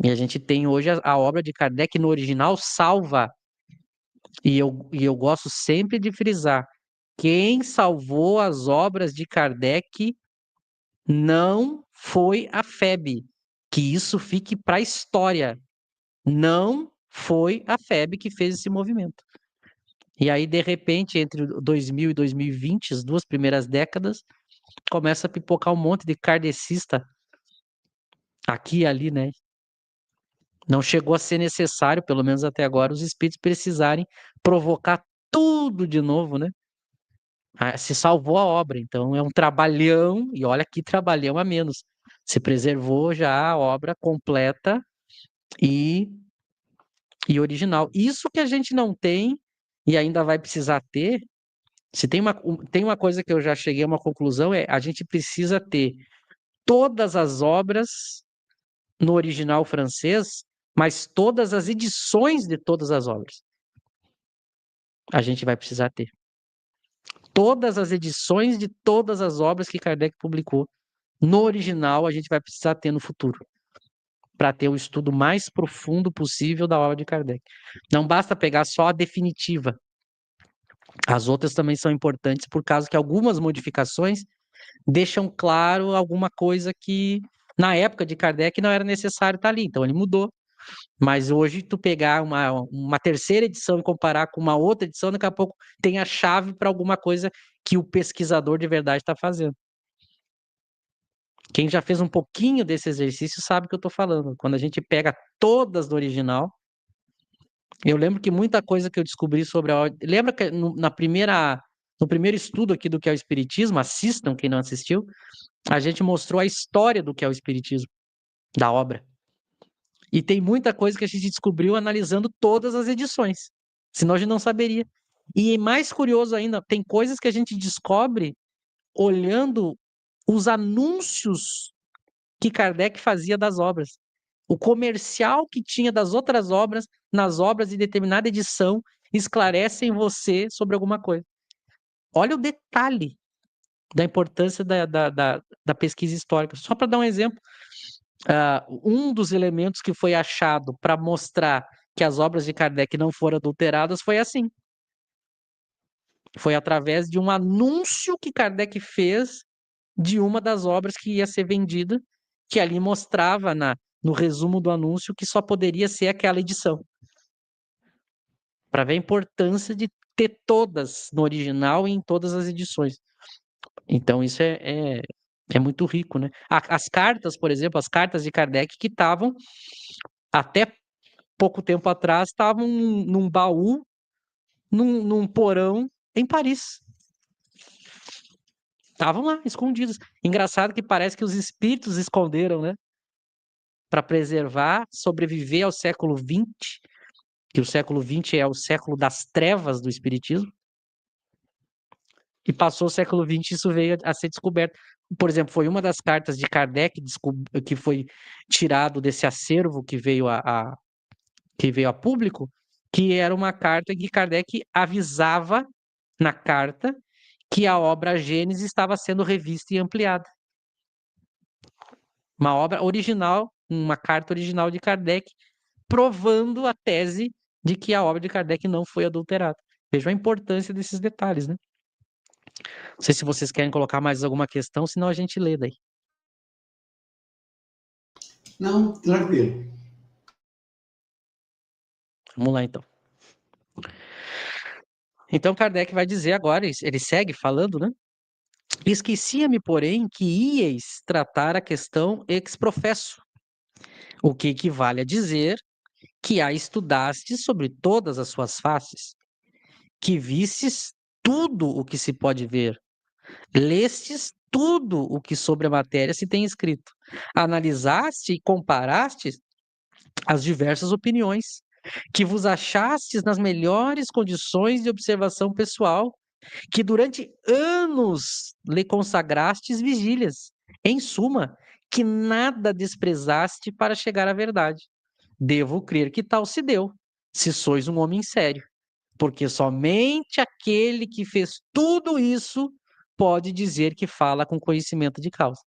E a gente tem hoje a obra de Kardec no original salva. E eu gosto sempre de frisar: quem salvou as obras de Kardec não foi a FEB. Que isso fique para a história. Não foi a FEB que fez esse movimento. E aí, de repente, entre 2000 e 2020, as duas primeiras décadas, começa a pipocar um monte de kardecista aqui e ali, né? Não chegou a ser necessário, pelo menos até agora, os espíritos precisarem provocar tudo de novo, né? Se salvou a obra, então é um trabalhão, e olha que trabalhão a menos. Se preservou já a obra completa e, e original. Isso que a gente não tem e ainda vai precisar ter. Se tem uma coisa que eu já cheguei a uma conclusão, a gente precisa ter todas as obras no original francês, mas todas as edições de todas as obras. A gente vai precisar ter. Todas as edições de todas as obras que Kardec publicou no original, a gente vai precisar ter no futuro, para ter o estudo mais profundo possível da obra de Kardec. Não basta pegar só a definitiva. As outras também são importantes, por causa que algumas modificações deixam claro alguma coisa que na época de Kardec não era necessário estar ali, então ele mudou. Mas hoje tu pegar uma terceira edição e comparar com uma outra edição, daqui a pouco tem a chave para alguma coisa que o pesquisador de verdade está fazendo. Quem já fez um pouquinho desse exercício sabe o que eu estou falando. Quando a gente pega todas do original, Eu lembro que muita coisa que eu descobri sobre a ordem... Lembra que no primeiro estudo aqui do que é o Espiritismo, assistam quem não assistiu, a gente mostrou a história do que é o Espiritismo, da obra. E tem muita coisa que a gente descobriu analisando todas as edições, senão a gente não saberia. E mais curioso ainda, tem coisas que a gente descobre olhando os anúncios que Kardec fazia das obras. O comercial que tinha das outras obras, nas obras de determinada edição, esclarecem você sobre alguma coisa. Olha o detalhe da importância da pesquisa histórica. Só para dar um exemplo, um dos elementos que foi achado para mostrar que as obras de Kardec não foram adulteradas foi assim. Foi através de um anúncio que Kardec fez de uma das obras que ia ser vendida, que ali mostrava no resumo do anúncio que só poderia ser aquela edição. Para ver a importância de ter todas no original e em todas as edições. Então, isso é muito rico, né? As cartas, por exemplo, as cartas de Kardec que estavam, até pouco tempo atrás, estavam num baú, num porão em Paris. Estavam lá, escondidas. Engraçado que parece que os espíritos esconderam, né? Para preservar, sobreviver ao século XX, que o século XX é o século das trevas do espiritismo. E passou o século XX e isso veio a ser descoberto. Por exemplo, foi uma das cartas de Kardec que foi tirado desse acervo que veio a público, que era uma carta que Kardec avisava na carta que a obra Gênesis estava sendo revista e ampliada. Uma obra original, uma carta original de Kardec, provando a tese de que a obra de Kardec não foi adulterada. Vejam a importância desses detalhes, né? Não sei se vocês querem colocar mais alguma questão, senão a gente lê daí. Não, tranquilo. Vamos lá, então. Então, Kardec vai dizer agora, ele segue falando, né? Esquecia-me, porém, que íeis tratar a questão ex professo, o que equivale a dizer que a estudastes sobre todas as suas faces, que vistes tudo o que se pode ver, lestes tudo o que sobre a matéria se tem escrito, analisaste e comparaste as diversas opiniões, que vos achastes nas melhores condições de observação pessoal, que durante anos lhe consagrastes vigílias. Em suma, que nada desprezaste para chegar à verdade. Devo crer que tal se deu, se sois um homem sério, porque somente aquele que fez tudo isso pode dizer que fala com conhecimento de causa.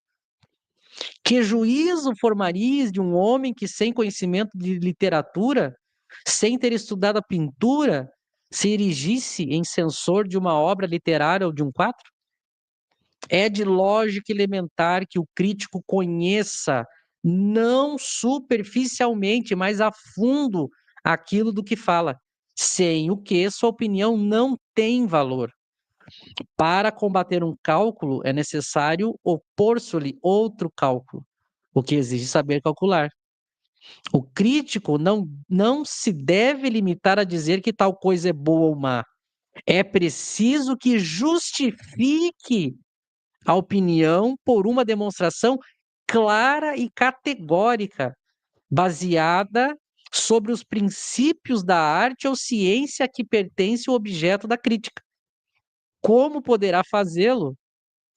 Que juízo formarias de um homem que, sem conhecimento de literatura, sem ter estudado a pintura, se erigisse em censor de uma obra literária ou de um quadro? É de lógica elementar que o crítico conheça, não superficialmente, mas a fundo, aquilo do que fala, sem o que sua opinião não tem valor. Para combater um cálculo, é necessário opor-se-lhe outro cálculo, o que exige saber calcular. O crítico não se deve limitar a dizer que tal coisa é boa ou má. É preciso que justifique a opinião por uma demonstração clara e categórica, baseada sobre os princípios da arte ou ciência a que pertence o objeto da crítica. Como poderá fazê-lo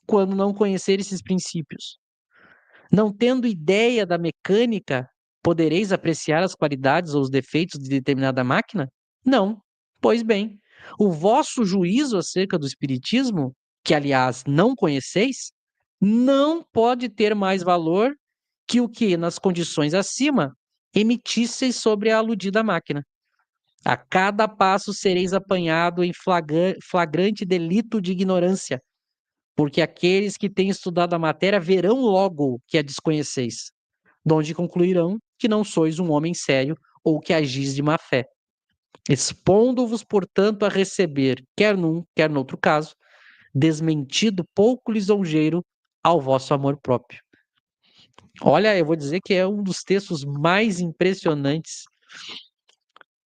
quando não conhecer esses princípios? Não tendo ideia da mecânica, podereis apreciar as qualidades ou os defeitos de determinada máquina? Não. Pois bem, o vosso juízo acerca do espiritismo, que aliás não conheceis, não pode ter mais valor que o que, nas condições acima, emitisseis sobre a aludida máquina. A cada passo sereis apanhado em flagrante delito de ignorância, porque aqueles que têm estudado a matéria verão logo que a desconheceis, donde concluirão que não sois um homem sério ou que agis de má fé. Expondo-vos, portanto, a receber, quer num, quer noutro caso, desmentido pouco lisonjeiro ao vosso amor próprio. Olha, eu vou dizer que é um dos textos mais impressionantes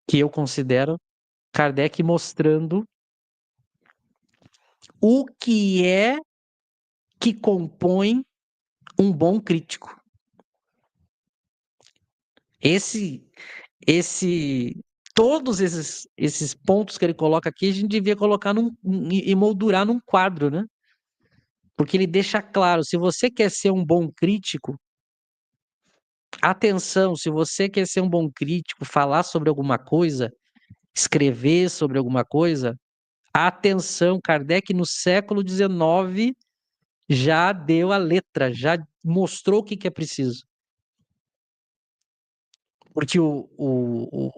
que eu considero Kardec mostrando o que é que compõe um bom crítico. Esse, todos esses pontos que ele coloca aqui, a gente devia colocar e moldurar num quadro, né? Porque ele deixa claro, se você quer ser um bom crítico, atenção, se você quer ser um bom crítico, falar sobre alguma coisa, escrever sobre alguma coisa, atenção, Kardec no século XIX já deu a letra, já mostrou o que que é preciso. Porque o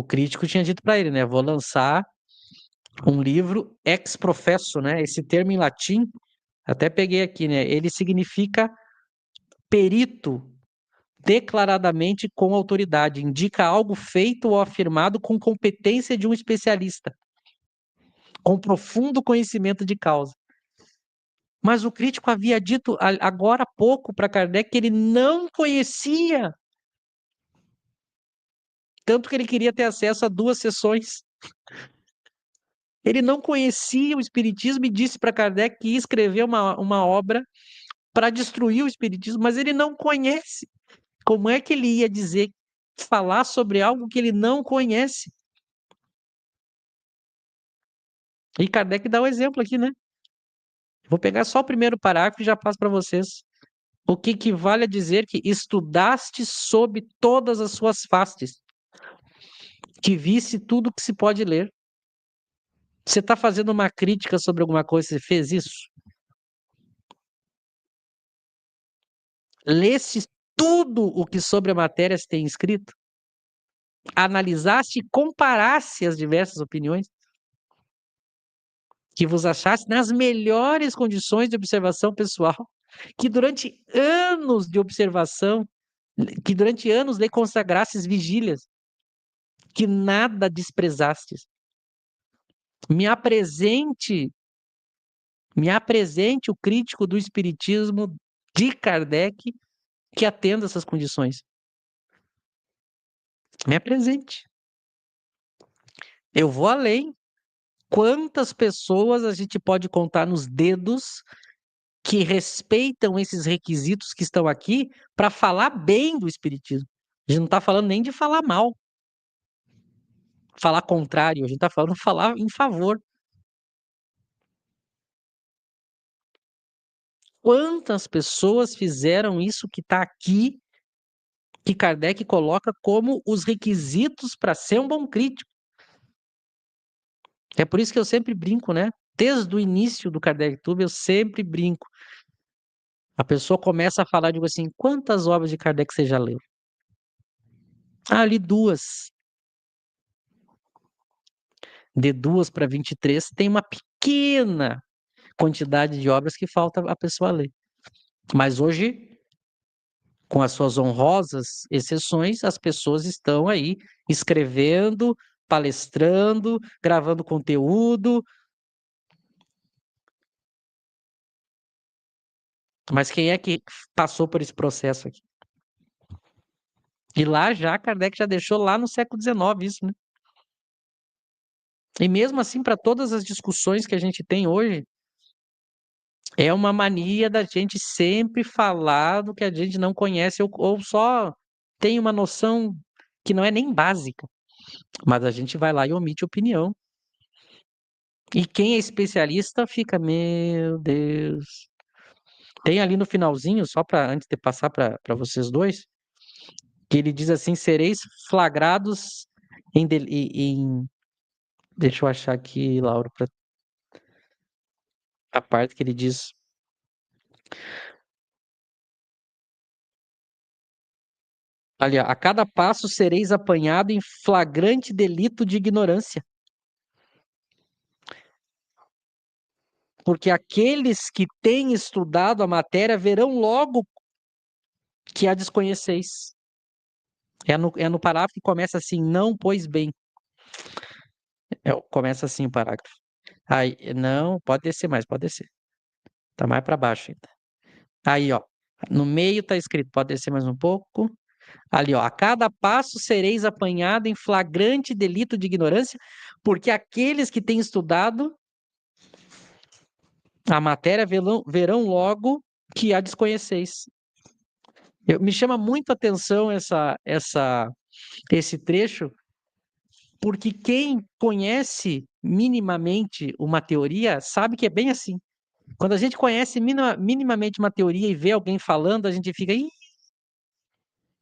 crítico tinha dito para ele, né? Vou lançar um livro ex professo, né? Esse termo em latim, até peguei aqui, né? Ele significa perito, declaradamente com autoridade, indica algo feito ou afirmado com competência de um especialista, com profundo conhecimento de causa. Mas o crítico havia dito agora há pouco para Kardec que ele não conhecia, tanto que ele queria ter acesso a 2 sessões. Ele não conhecia o Espiritismo e disse para Kardec que ia escrever uma obra para destruir o Espiritismo, mas ele não conhece. Como é que ele ia dizer, falar sobre algo que ele não conhece? E Kardec dá o exemplo aqui, né? Vou pegar só o primeiro parágrafo e já passo para vocês. O que equivale a dizer que estudaste sob todas as suas fastes, que visse tudo que se pode ler. Você está fazendo uma crítica sobre alguma coisa, você fez isso? Lesse tudo o que sobre a matéria se tem escrito? Analisaste e comparaste as diversas opiniões? Que vos achaste nas melhores condições de observação pessoal? Que durante anos de observação, que durante anos lhe consagrastes vigílias? Que nada desprezastes? Me apresente o crítico do Espiritismo de Kardec que atenda essas condições. Me apresente. Eu vou além. Quantas pessoas a gente pode contar nos dedos que respeitam esses requisitos que estão aqui para falar bem do Espiritismo? A gente não está falando nem de falar mal, falar contrário, a gente está falando falar em favor. Quantas pessoas fizeram isso que está aqui, que Kardec coloca como os requisitos para ser um bom crítico? É por isso que eu sempre brinco, né? Desde o início do Kardec Tube, eu sempre brinco. A pessoa começa a falar, digo assim, quantas obras de Kardec você já leu? Ah, li 2. De 2 para 23, tem uma pequena quantidade de obras que falta a pessoa ler. Mas hoje, com as suas honrosas exceções, as pessoas estão aí escrevendo, palestrando, gravando conteúdo. Mas quem é que passou por esse processo aqui? E lá já, Kardec já deixou lá no século XIX isso, né? E mesmo assim, para todas as discussões que a gente tem hoje, é uma mania da gente sempre falar do que a gente não conhece ou só tem uma noção que não é nem básica, mas a gente vai lá e omite opinião. E quem é especialista fica, meu Deus. Tem ali no finalzinho, só para antes de passar para vocês dois, que ele diz assim: sereis flagrados em. Deixa eu achar aqui, Laura, a parte que ele diz. Ali, ó, a cada passo sereis apanhado em flagrante delito de ignorância. Porque aqueles que têm estudado a matéria verão logo que a desconheceis. É no parágrafo que começa assim, não, pois bem. Começa assim o parágrafo. Aí, não, pode descer mais, pode descer. Tá mais para baixo ainda. Aí, ó, no meio tá escrito, pode descer mais um pouco. Ali, ó, a cada passo sereis apanhado em flagrante delito de ignorância, porque aqueles que têm estudado a matéria verão logo que a desconheceis. Me chama muito a atenção esse trecho, porque quem conhece minimamente uma teoria sabe que é bem assim. Quando a gente conhece minimamente uma teoria e vê alguém falando, a gente fica, ih,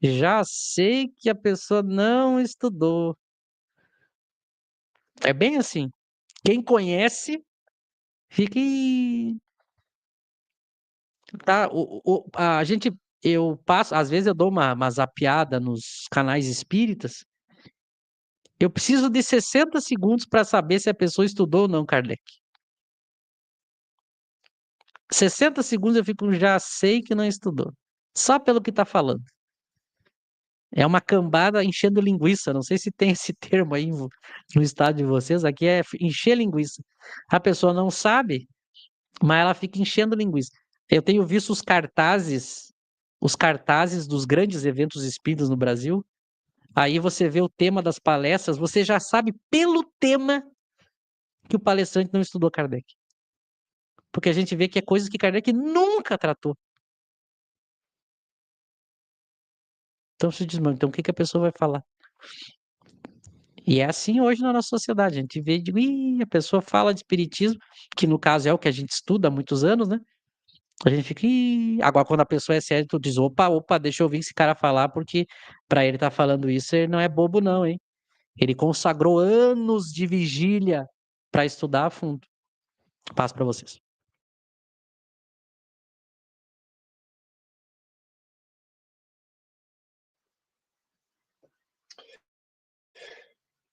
já sei que a pessoa não estudou. É bem assim. Quem conhece, fica, ih, tá? A gente, eu passo, às vezes eu dou uma zapeada nos canais espíritas. Eu preciso de 60 segundos para saber se a pessoa estudou ou não, Kardec. 60 segundos eu fico, já sei que não estudou. Só pelo que está falando. É uma cambada enchendo linguiça. Não sei se tem esse termo aí no estado de vocês. Aqui é encher linguiça. A pessoa não sabe, mas ela fica enchendo linguiça. Eu tenho visto os cartazes dos grandes eventos espíritas no Brasil. Aí você vê o tema das palestras, você já sabe pelo tema que o palestrante não estudou Kardec. Porque a gente vê que é coisas que Kardec nunca tratou. Então se diz, mano, então o que a pessoa vai falar? E é assim hoje na nossa sociedade. A gente vê, digo, a pessoa fala de espiritismo, que no caso é o que a gente estuda há muitos anos, né? A gente fica, agora quando a pessoa é séria, tu diz, opa, deixa eu ouvir esse cara falar, porque para ele estar falando isso, ele não é bobo não, hein? Ele consagrou anos de vigília para estudar a fundo. Passo para vocês.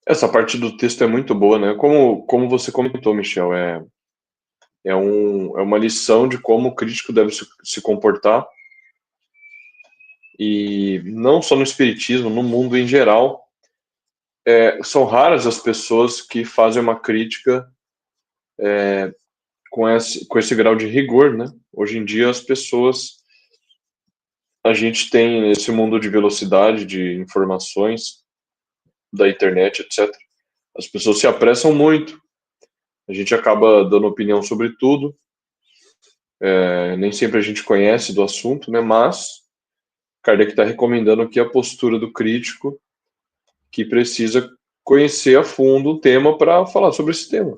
Essa parte do texto é muito boa, né? Como você comentou, Michel, é uma lição de como o crítico deve se comportar, e não só no espiritismo, no mundo em geral. São raras as pessoas que fazem uma crítica com esse grau de rigor, né? Hoje em dia a gente tem esse mundo de velocidade, de informações, da internet, etc. As pessoas se apressam muito, a gente acaba dando opinião sobre tudo, nem sempre a gente conhece do assunto, né? Mas Kardec está recomendando aqui a postura do crítico, que precisa conhecer a fundo o tema para falar sobre esse tema.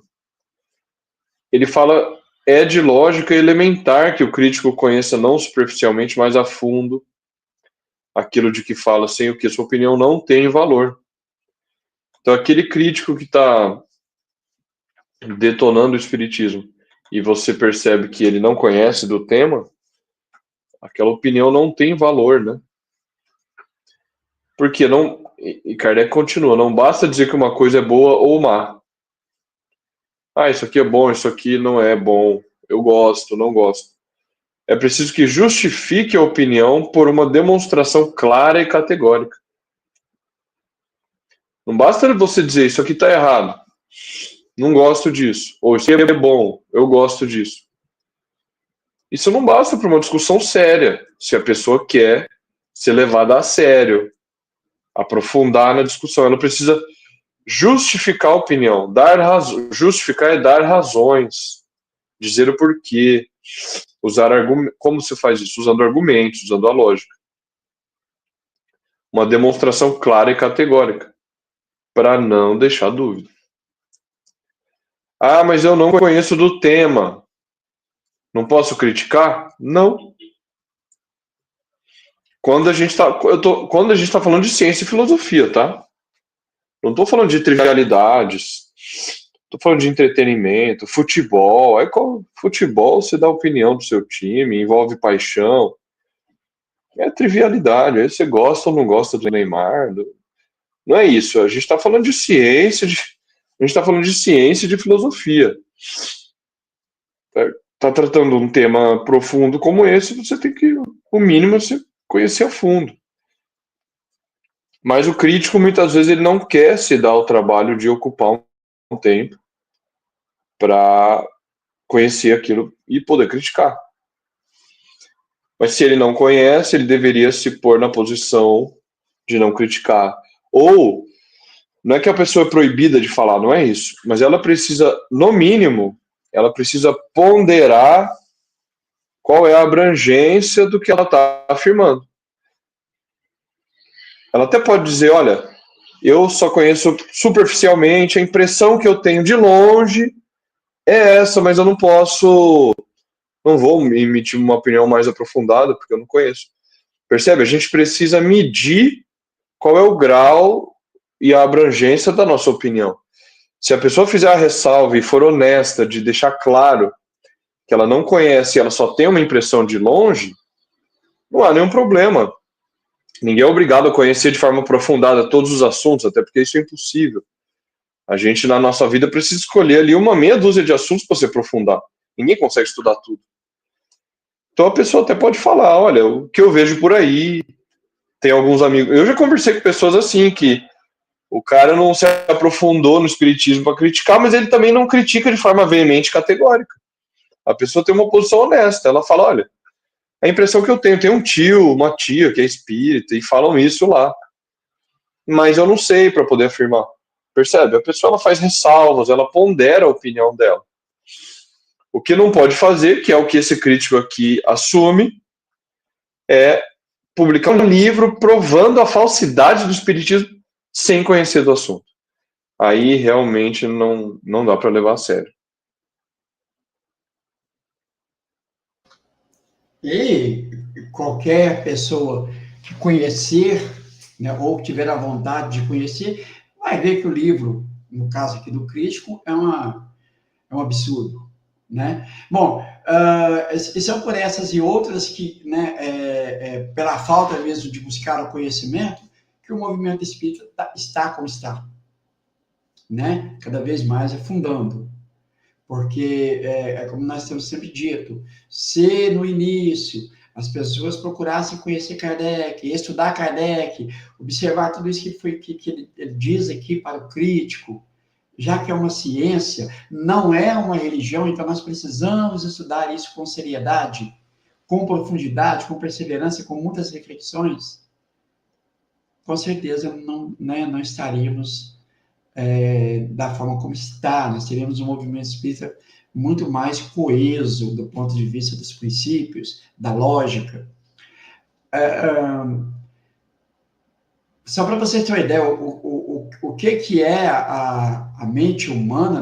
Ele fala, é de lógica elementar que o crítico conheça não superficialmente, mas a fundo aquilo de que fala, sem o que sua opinião não tem valor. Então, aquele crítico que está detonando o espiritismo e você percebe que ele não conhece do tema, aquela opinião não tem valor, né? Porque não, e Kardec continua, não basta dizer que uma coisa é boa ou má. Isso aqui é bom, isso aqui não é bom, eu gosto, não gosto. É preciso que justifique a opinião por uma demonstração clara e categórica. Não basta você dizer, isso aqui está errado, não gosto disso, ou isso aqui é bom, eu gosto disso. Isso não basta para uma discussão séria, se a pessoa quer ser levada a sério, aprofundar na discussão. Ela precisa justificar a opinião, justificar é dar razões, dizer o porquê, usar argumentos. Como se faz isso? Usando argumentos, usando a lógica. Uma demonstração clara e categórica, para não deixar dúvida. Mas eu não conheço do tema. Não posso criticar? Não. Quando a gente está falando de ciência e filosofia, tá? Não estou falando de trivialidades. Estou falando de entretenimento, futebol. Futebol, você dá a opinião do seu time, envolve paixão. É trivialidade. Aí você gosta ou não gosta do Neymar. Não é isso. A gente está falando de ciência, a gente está falando de ciência e de filosofia. Está tratando um tema profundo como esse, você tem que, o mínimo, você conhecer a fundo. Mas o crítico, muitas vezes, ele não quer se dar o trabalho de ocupar um tempo para conhecer aquilo e poder criticar. Mas se ele não conhece, ele deveria se pôr na posição de não criticar. Ou, não é que a pessoa é proibida de falar, não é isso, mas ela precisa, no mínimo, ela precisa ponderar qual é a abrangência do que ela está afirmando. Ela até pode dizer, olha, eu só conheço superficialmente, a impressão que eu tenho de longe é essa, mas eu não vou emitir uma opinião mais aprofundada, porque eu não conheço. Percebe? A gente precisa medir qual é o grau e a abrangência da nossa opinião. Se a pessoa fizer a ressalva e for honesta de deixar claro que ela não conhece, ela só tem uma impressão de longe, não há nenhum problema. Ninguém é obrigado a conhecer de forma aprofundada todos os assuntos, até porque isso é impossível. A gente, na nossa vida, precisa escolher ali uma meia dúzia de assuntos para se aprofundar. Ninguém consegue estudar tudo. Então a pessoa até pode falar, olha, o que eu vejo por aí, tem alguns amigos... Eu já conversei com pessoas assim, que o cara não se aprofundou no espiritismo para criticar, mas ele também não critica de forma veemente, categórica. A pessoa tem uma posição honesta, ela fala, olha, a impressão que eu tenho, tem um tio, uma tia que é espírita, e falam isso lá. Mas eu não sei para poder afirmar. Percebe? A pessoa ela faz ressalvas, ela pondera a opinião dela. O que não pode fazer, que é o que esse crítico aqui assume, é publicar um livro provando a falsidade do espiritismo sem conhecer do assunto. Aí realmente não dá para levar a sério. E qualquer pessoa que conhecer, né, ou tiver a vontade de conhecer, vai ver que o livro, no caso aqui do crítico, é um absurdo, né? Bom, e são por essas e outras que, né, pela falta mesmo de buscar o conhecimento, que o movimento espírita está como está, né? Cada vez mais afundando. Porque, como nós temos sempre dito, se no início as pessoas procurassem conhecer Kardec, estudar Kardec, observar tudo isso que ele diz aqui para o crítico, já que é uma ciência, não é uma religião, então nós precisamos estudar isso com seriedade, com profundidade, com perseverança, com muitas reflexões, com certeza não, né, não estaríamos da forma como está, nós teríamos um movimento espírita muito mais coeso do ponto de vista dos princípios, da lógica. Só para você ter uma ideia, o que é a mente humana,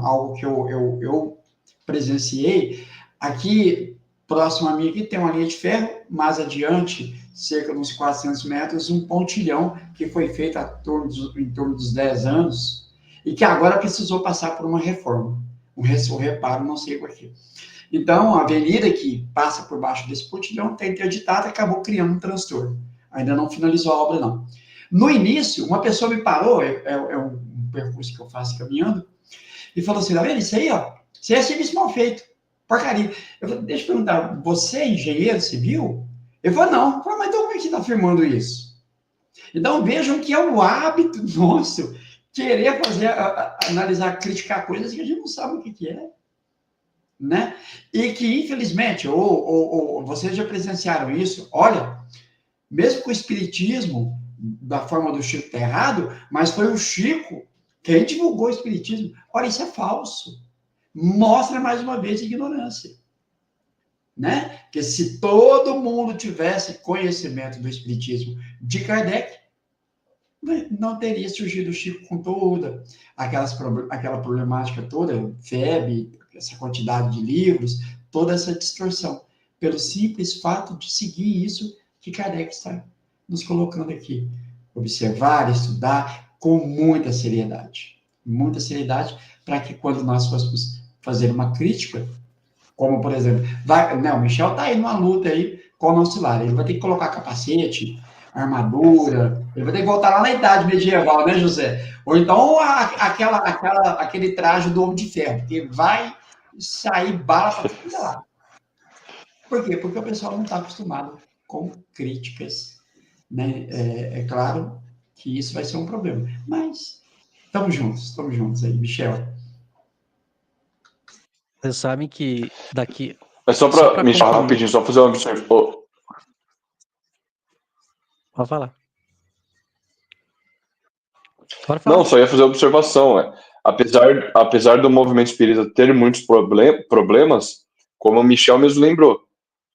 algo que eu presenciei, aqui, próximo a mim, aqui tem uma linha de ferro, mais adiante, cerca de uns 400 metros, um pontilhão que foi feito em torno dos 10 anos, e que agora precisou passar por uma reforma, um reparo, não sei porquê. Então, a avenida que passa por baixo desse pontilhão tem interditado e acabou criando um transtorno. Ainda não finalizou a obra, não. No início, uma pessoa me parou, é um percurso que eu faço caminhando, e falou assim, tá vendo isso aí, ó? Isso aí é serviço mal feito, porcaria. Eu falei, deixa eu perguntar, você é engenheiro civil? Ele falou, não. Eu falei, mas então como é que você está afirmando isso? Então, vejam que é o hábito nosso querer fazer, analisar, criticar coisas que a gente não sabe o que é, né? E que, infelizmente, ou vocês já presenciaram isso, olha, mesmo com o espiritismo, da forma do Chico tá errado, mas foi o Chico quem divulgou o espiritismo. Olha, isso é falso. Mostra, mais uma vez, ignorância. Né? Que se todo mundo tivesse conhecimento do espiritismo de Kardec, não teria surgido o Chico com toda aquela problemática toda, febre, essa quantidade de livros, toda essa distorção, pelo simples fato de seguir isso que Kardec está nos colocando aqui. Observar, estudar com muita seriedade, para que quando nós fôssemos fazer uma crítica, como, por exemplo, o Michel está aí numa luta aí com o nosso lar, ele vai ter que colocar capacete, armadura, ele vai ter que voltar lá na idade medieval, né, José? Ou então aquele traje do Homem de Ferro, porque vai sair bala para tudo lá. Por quê? Porque o pessoal não está acostumado com críticas, né? É claro que isso vai ser um problema, mas estamos juntos aí, Michel. Vocês sabem que daqui... Mas só para me falar rapidinho, só fazer uma observação. Pode falar. Pode falar. Não, só ia fazer uma observação. Apesar do movimento espírita ter muitos problemas, como o Michel mesmo lembrou,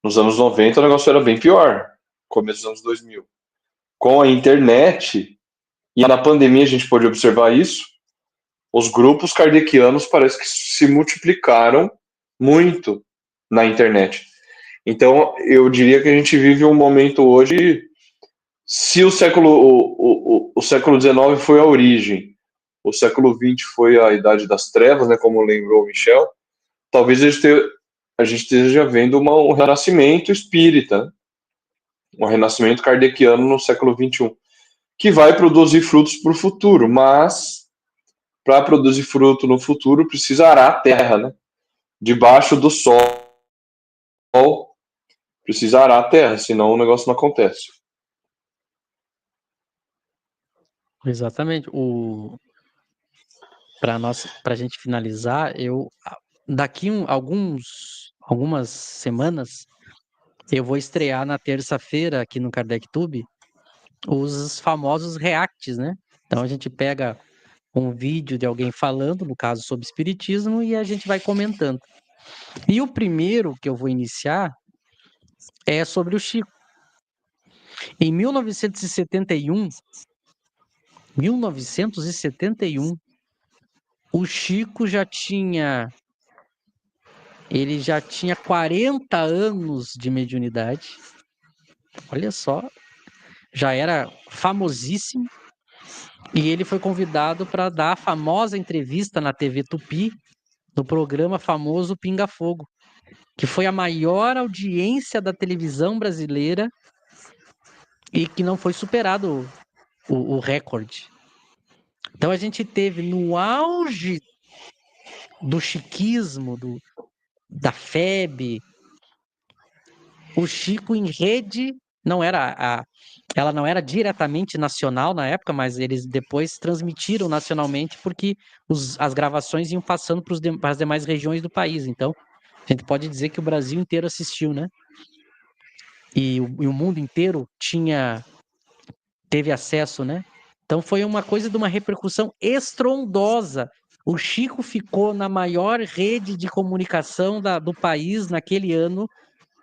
nos anos 90 o negócio era bem pior, começo dos anos 2000. Com a internet, e na pandemia a gente pôde observar isso, os grupos kardecianos parece que se multiplicaram muito na internet. Então, eu diria que a gente vive um momento hoje, se o século XIX foi a origem, o século XX foi a idade das trevas, né, como lembrou o Michel, talvez a gente esteja vendo um renascimento espírita, um renascimento kardeciano no século XXI, que vai produzir frutos para o futuro, mas para produzir fruto no futuro precisa arar a terra, né? Debaixo do sol precisa arar a terra, senão o negócio não acontece. Exatamente. Para a gente finalizar, daqui algumas semanas eu vou estrear na terça-feira aqui no Kardec Tube os famosos reacts, né? Então a gente pega um vídeo de alguém falando, no caso sobre espiritismo, e a gente vai comentando. E o primeiro que eu vou iniciar é sobre o Chico. Em 1971, o Chico ele já tinha 40 anos de mediunidade. Olha só, já era famosíssimo. E ele foi convidado para dar a famosa entrevista na TV Tupi, no programa famoso Pinga Fogo, que foi a maior audiência da televisão brasileira e que não foi superado o recorde. Então a gente teve no auge do chiquismo, da febre, o Chico em rede, ela não era diretamente nacional na época, mas eles depois transmitiram nacionalmente porque as gravações iam passando para as demais regiões do país. Então, a gente pode dizer que o Brasil inteiro assistiu, né? E o mundo inteiro teve acesso, né? Então foi uma coisa de uma repercussão estrondosa. O Chico ficou na maior rede de comunicação do país naquele ano,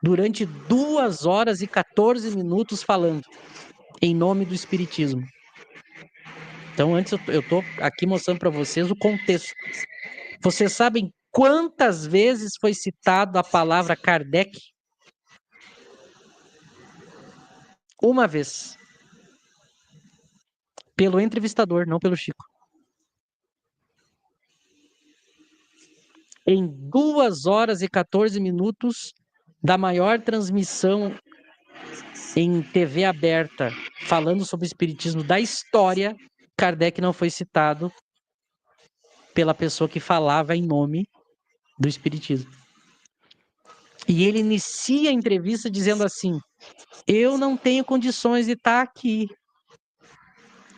durante 2 horas e 14 minutos falando em nome do Espiritismo. Então, antes eu estou aqui mostrando para vocês o contexto. Vocês sabem quantas vezes foi citado a palavra Kardec? Uma vez. Pelo entrevistador, não pelo Chico. Em 2 horas e 14 minutos da maior transmissão em TV aberta falando sobre o espiritismo da história, Kardec não foi citado pela pessoa que falava em nome do espiritismo. E ele inicia a entrevista dizendo assim: eu não tenho condições de estar aqui,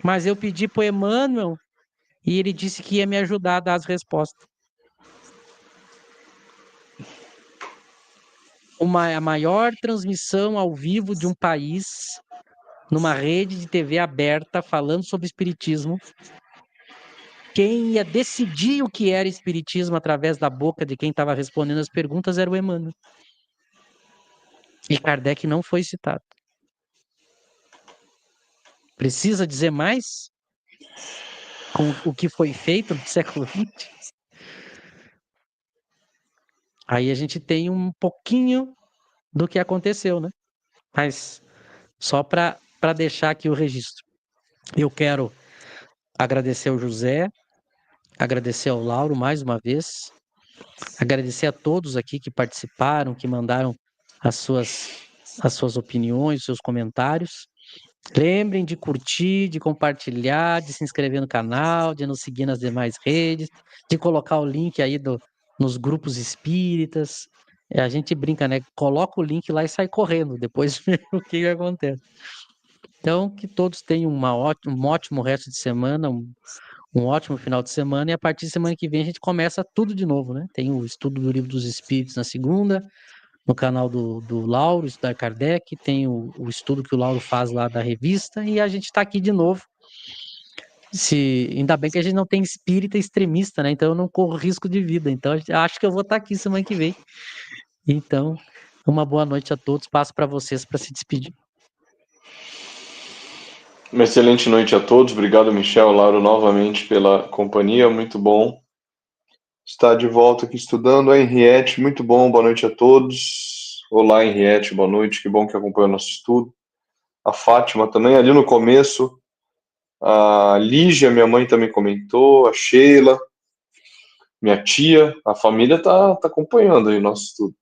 mas eu pedi para o Emmanuel e ele disse que ia me ajudar a dar as respostas. A maior transmissão ao vivo de um país, numa rede de TV aberta, falando sobre espiritismo. Quem ia decidir o que era espiritismo através da boca de quem estava respondendo as perguntas era o Emmanuel. E Kardec não foi citado. Precisa dizer mais? Com o que foi feito no século XX? Aí a gente tem um pouquinho do que aconteceu, né? Mas só para deixar aqui o registro. Eu quero agradecer ao José, agradecer ao Lauro mais uma vez, agradecer a todos aqui que participaram, que mandaram as suas opiniões, os seus comentários. Lembrem de curtir, de compartilhar, de se inscrever no canal, de nos seguir nas demais redes, de colocar o link aí nos grupos espíritas. A gente brinca, né? Coloca o link lá e sai correndo, depois vê o que acontece. Então, que todos tenham um ótimo resto de semana, um ótimo final de semana, e a partir de semana que vem a gente começa tudo de novo, né? Tem o estudo do Livro dos Espíritos na segunda, no canal do Lauro, Estudar Kardec, tem o estudo que o Lauro faz lá da revista, e a gente está aqui de novo. Ainda bem que a gente não tem espírita extremista, né? Então eu não corro risco de vida. Então acho que eu vou estar aqui semana que vem. Então, uma boa noite a todos. Passo para vocês para se despedir. Uma excelente noite a todos. Obrigado, Michel, Lauro, novamente pela companhia. Muito bom estar de volta aqui estudando. A Henriette, muito bom. Boa noite a todos. Olá, Henriette, boa noite. Que bom que acompanha o nosso estudo. A Fátima também, ali no começo. A Lígia, minha mãe, também comentou. A Sheila, minha tia. A família tá acompanhando aí o nosso estudo.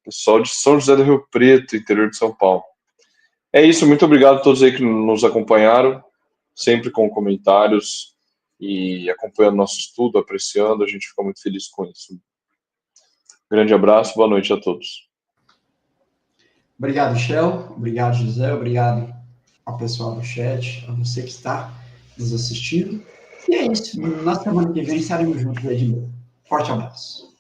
Pessoal de São José do Rio Preto, interior de São Paulo. É isso, muito obrigado a todos aí que nos acompanharam, sempre com comentários e acompanhando nosso estudo, apreciando, a gente fica muito feliz com isso. Grande abraço, boa noite a todos. Obrigado, Michel. Obrigado, José. Obrigado ao pessoal do chat, a você que está nos assistindo. E é isso. Na semana que vem estaremos juntos aí de novo. Forte abraço.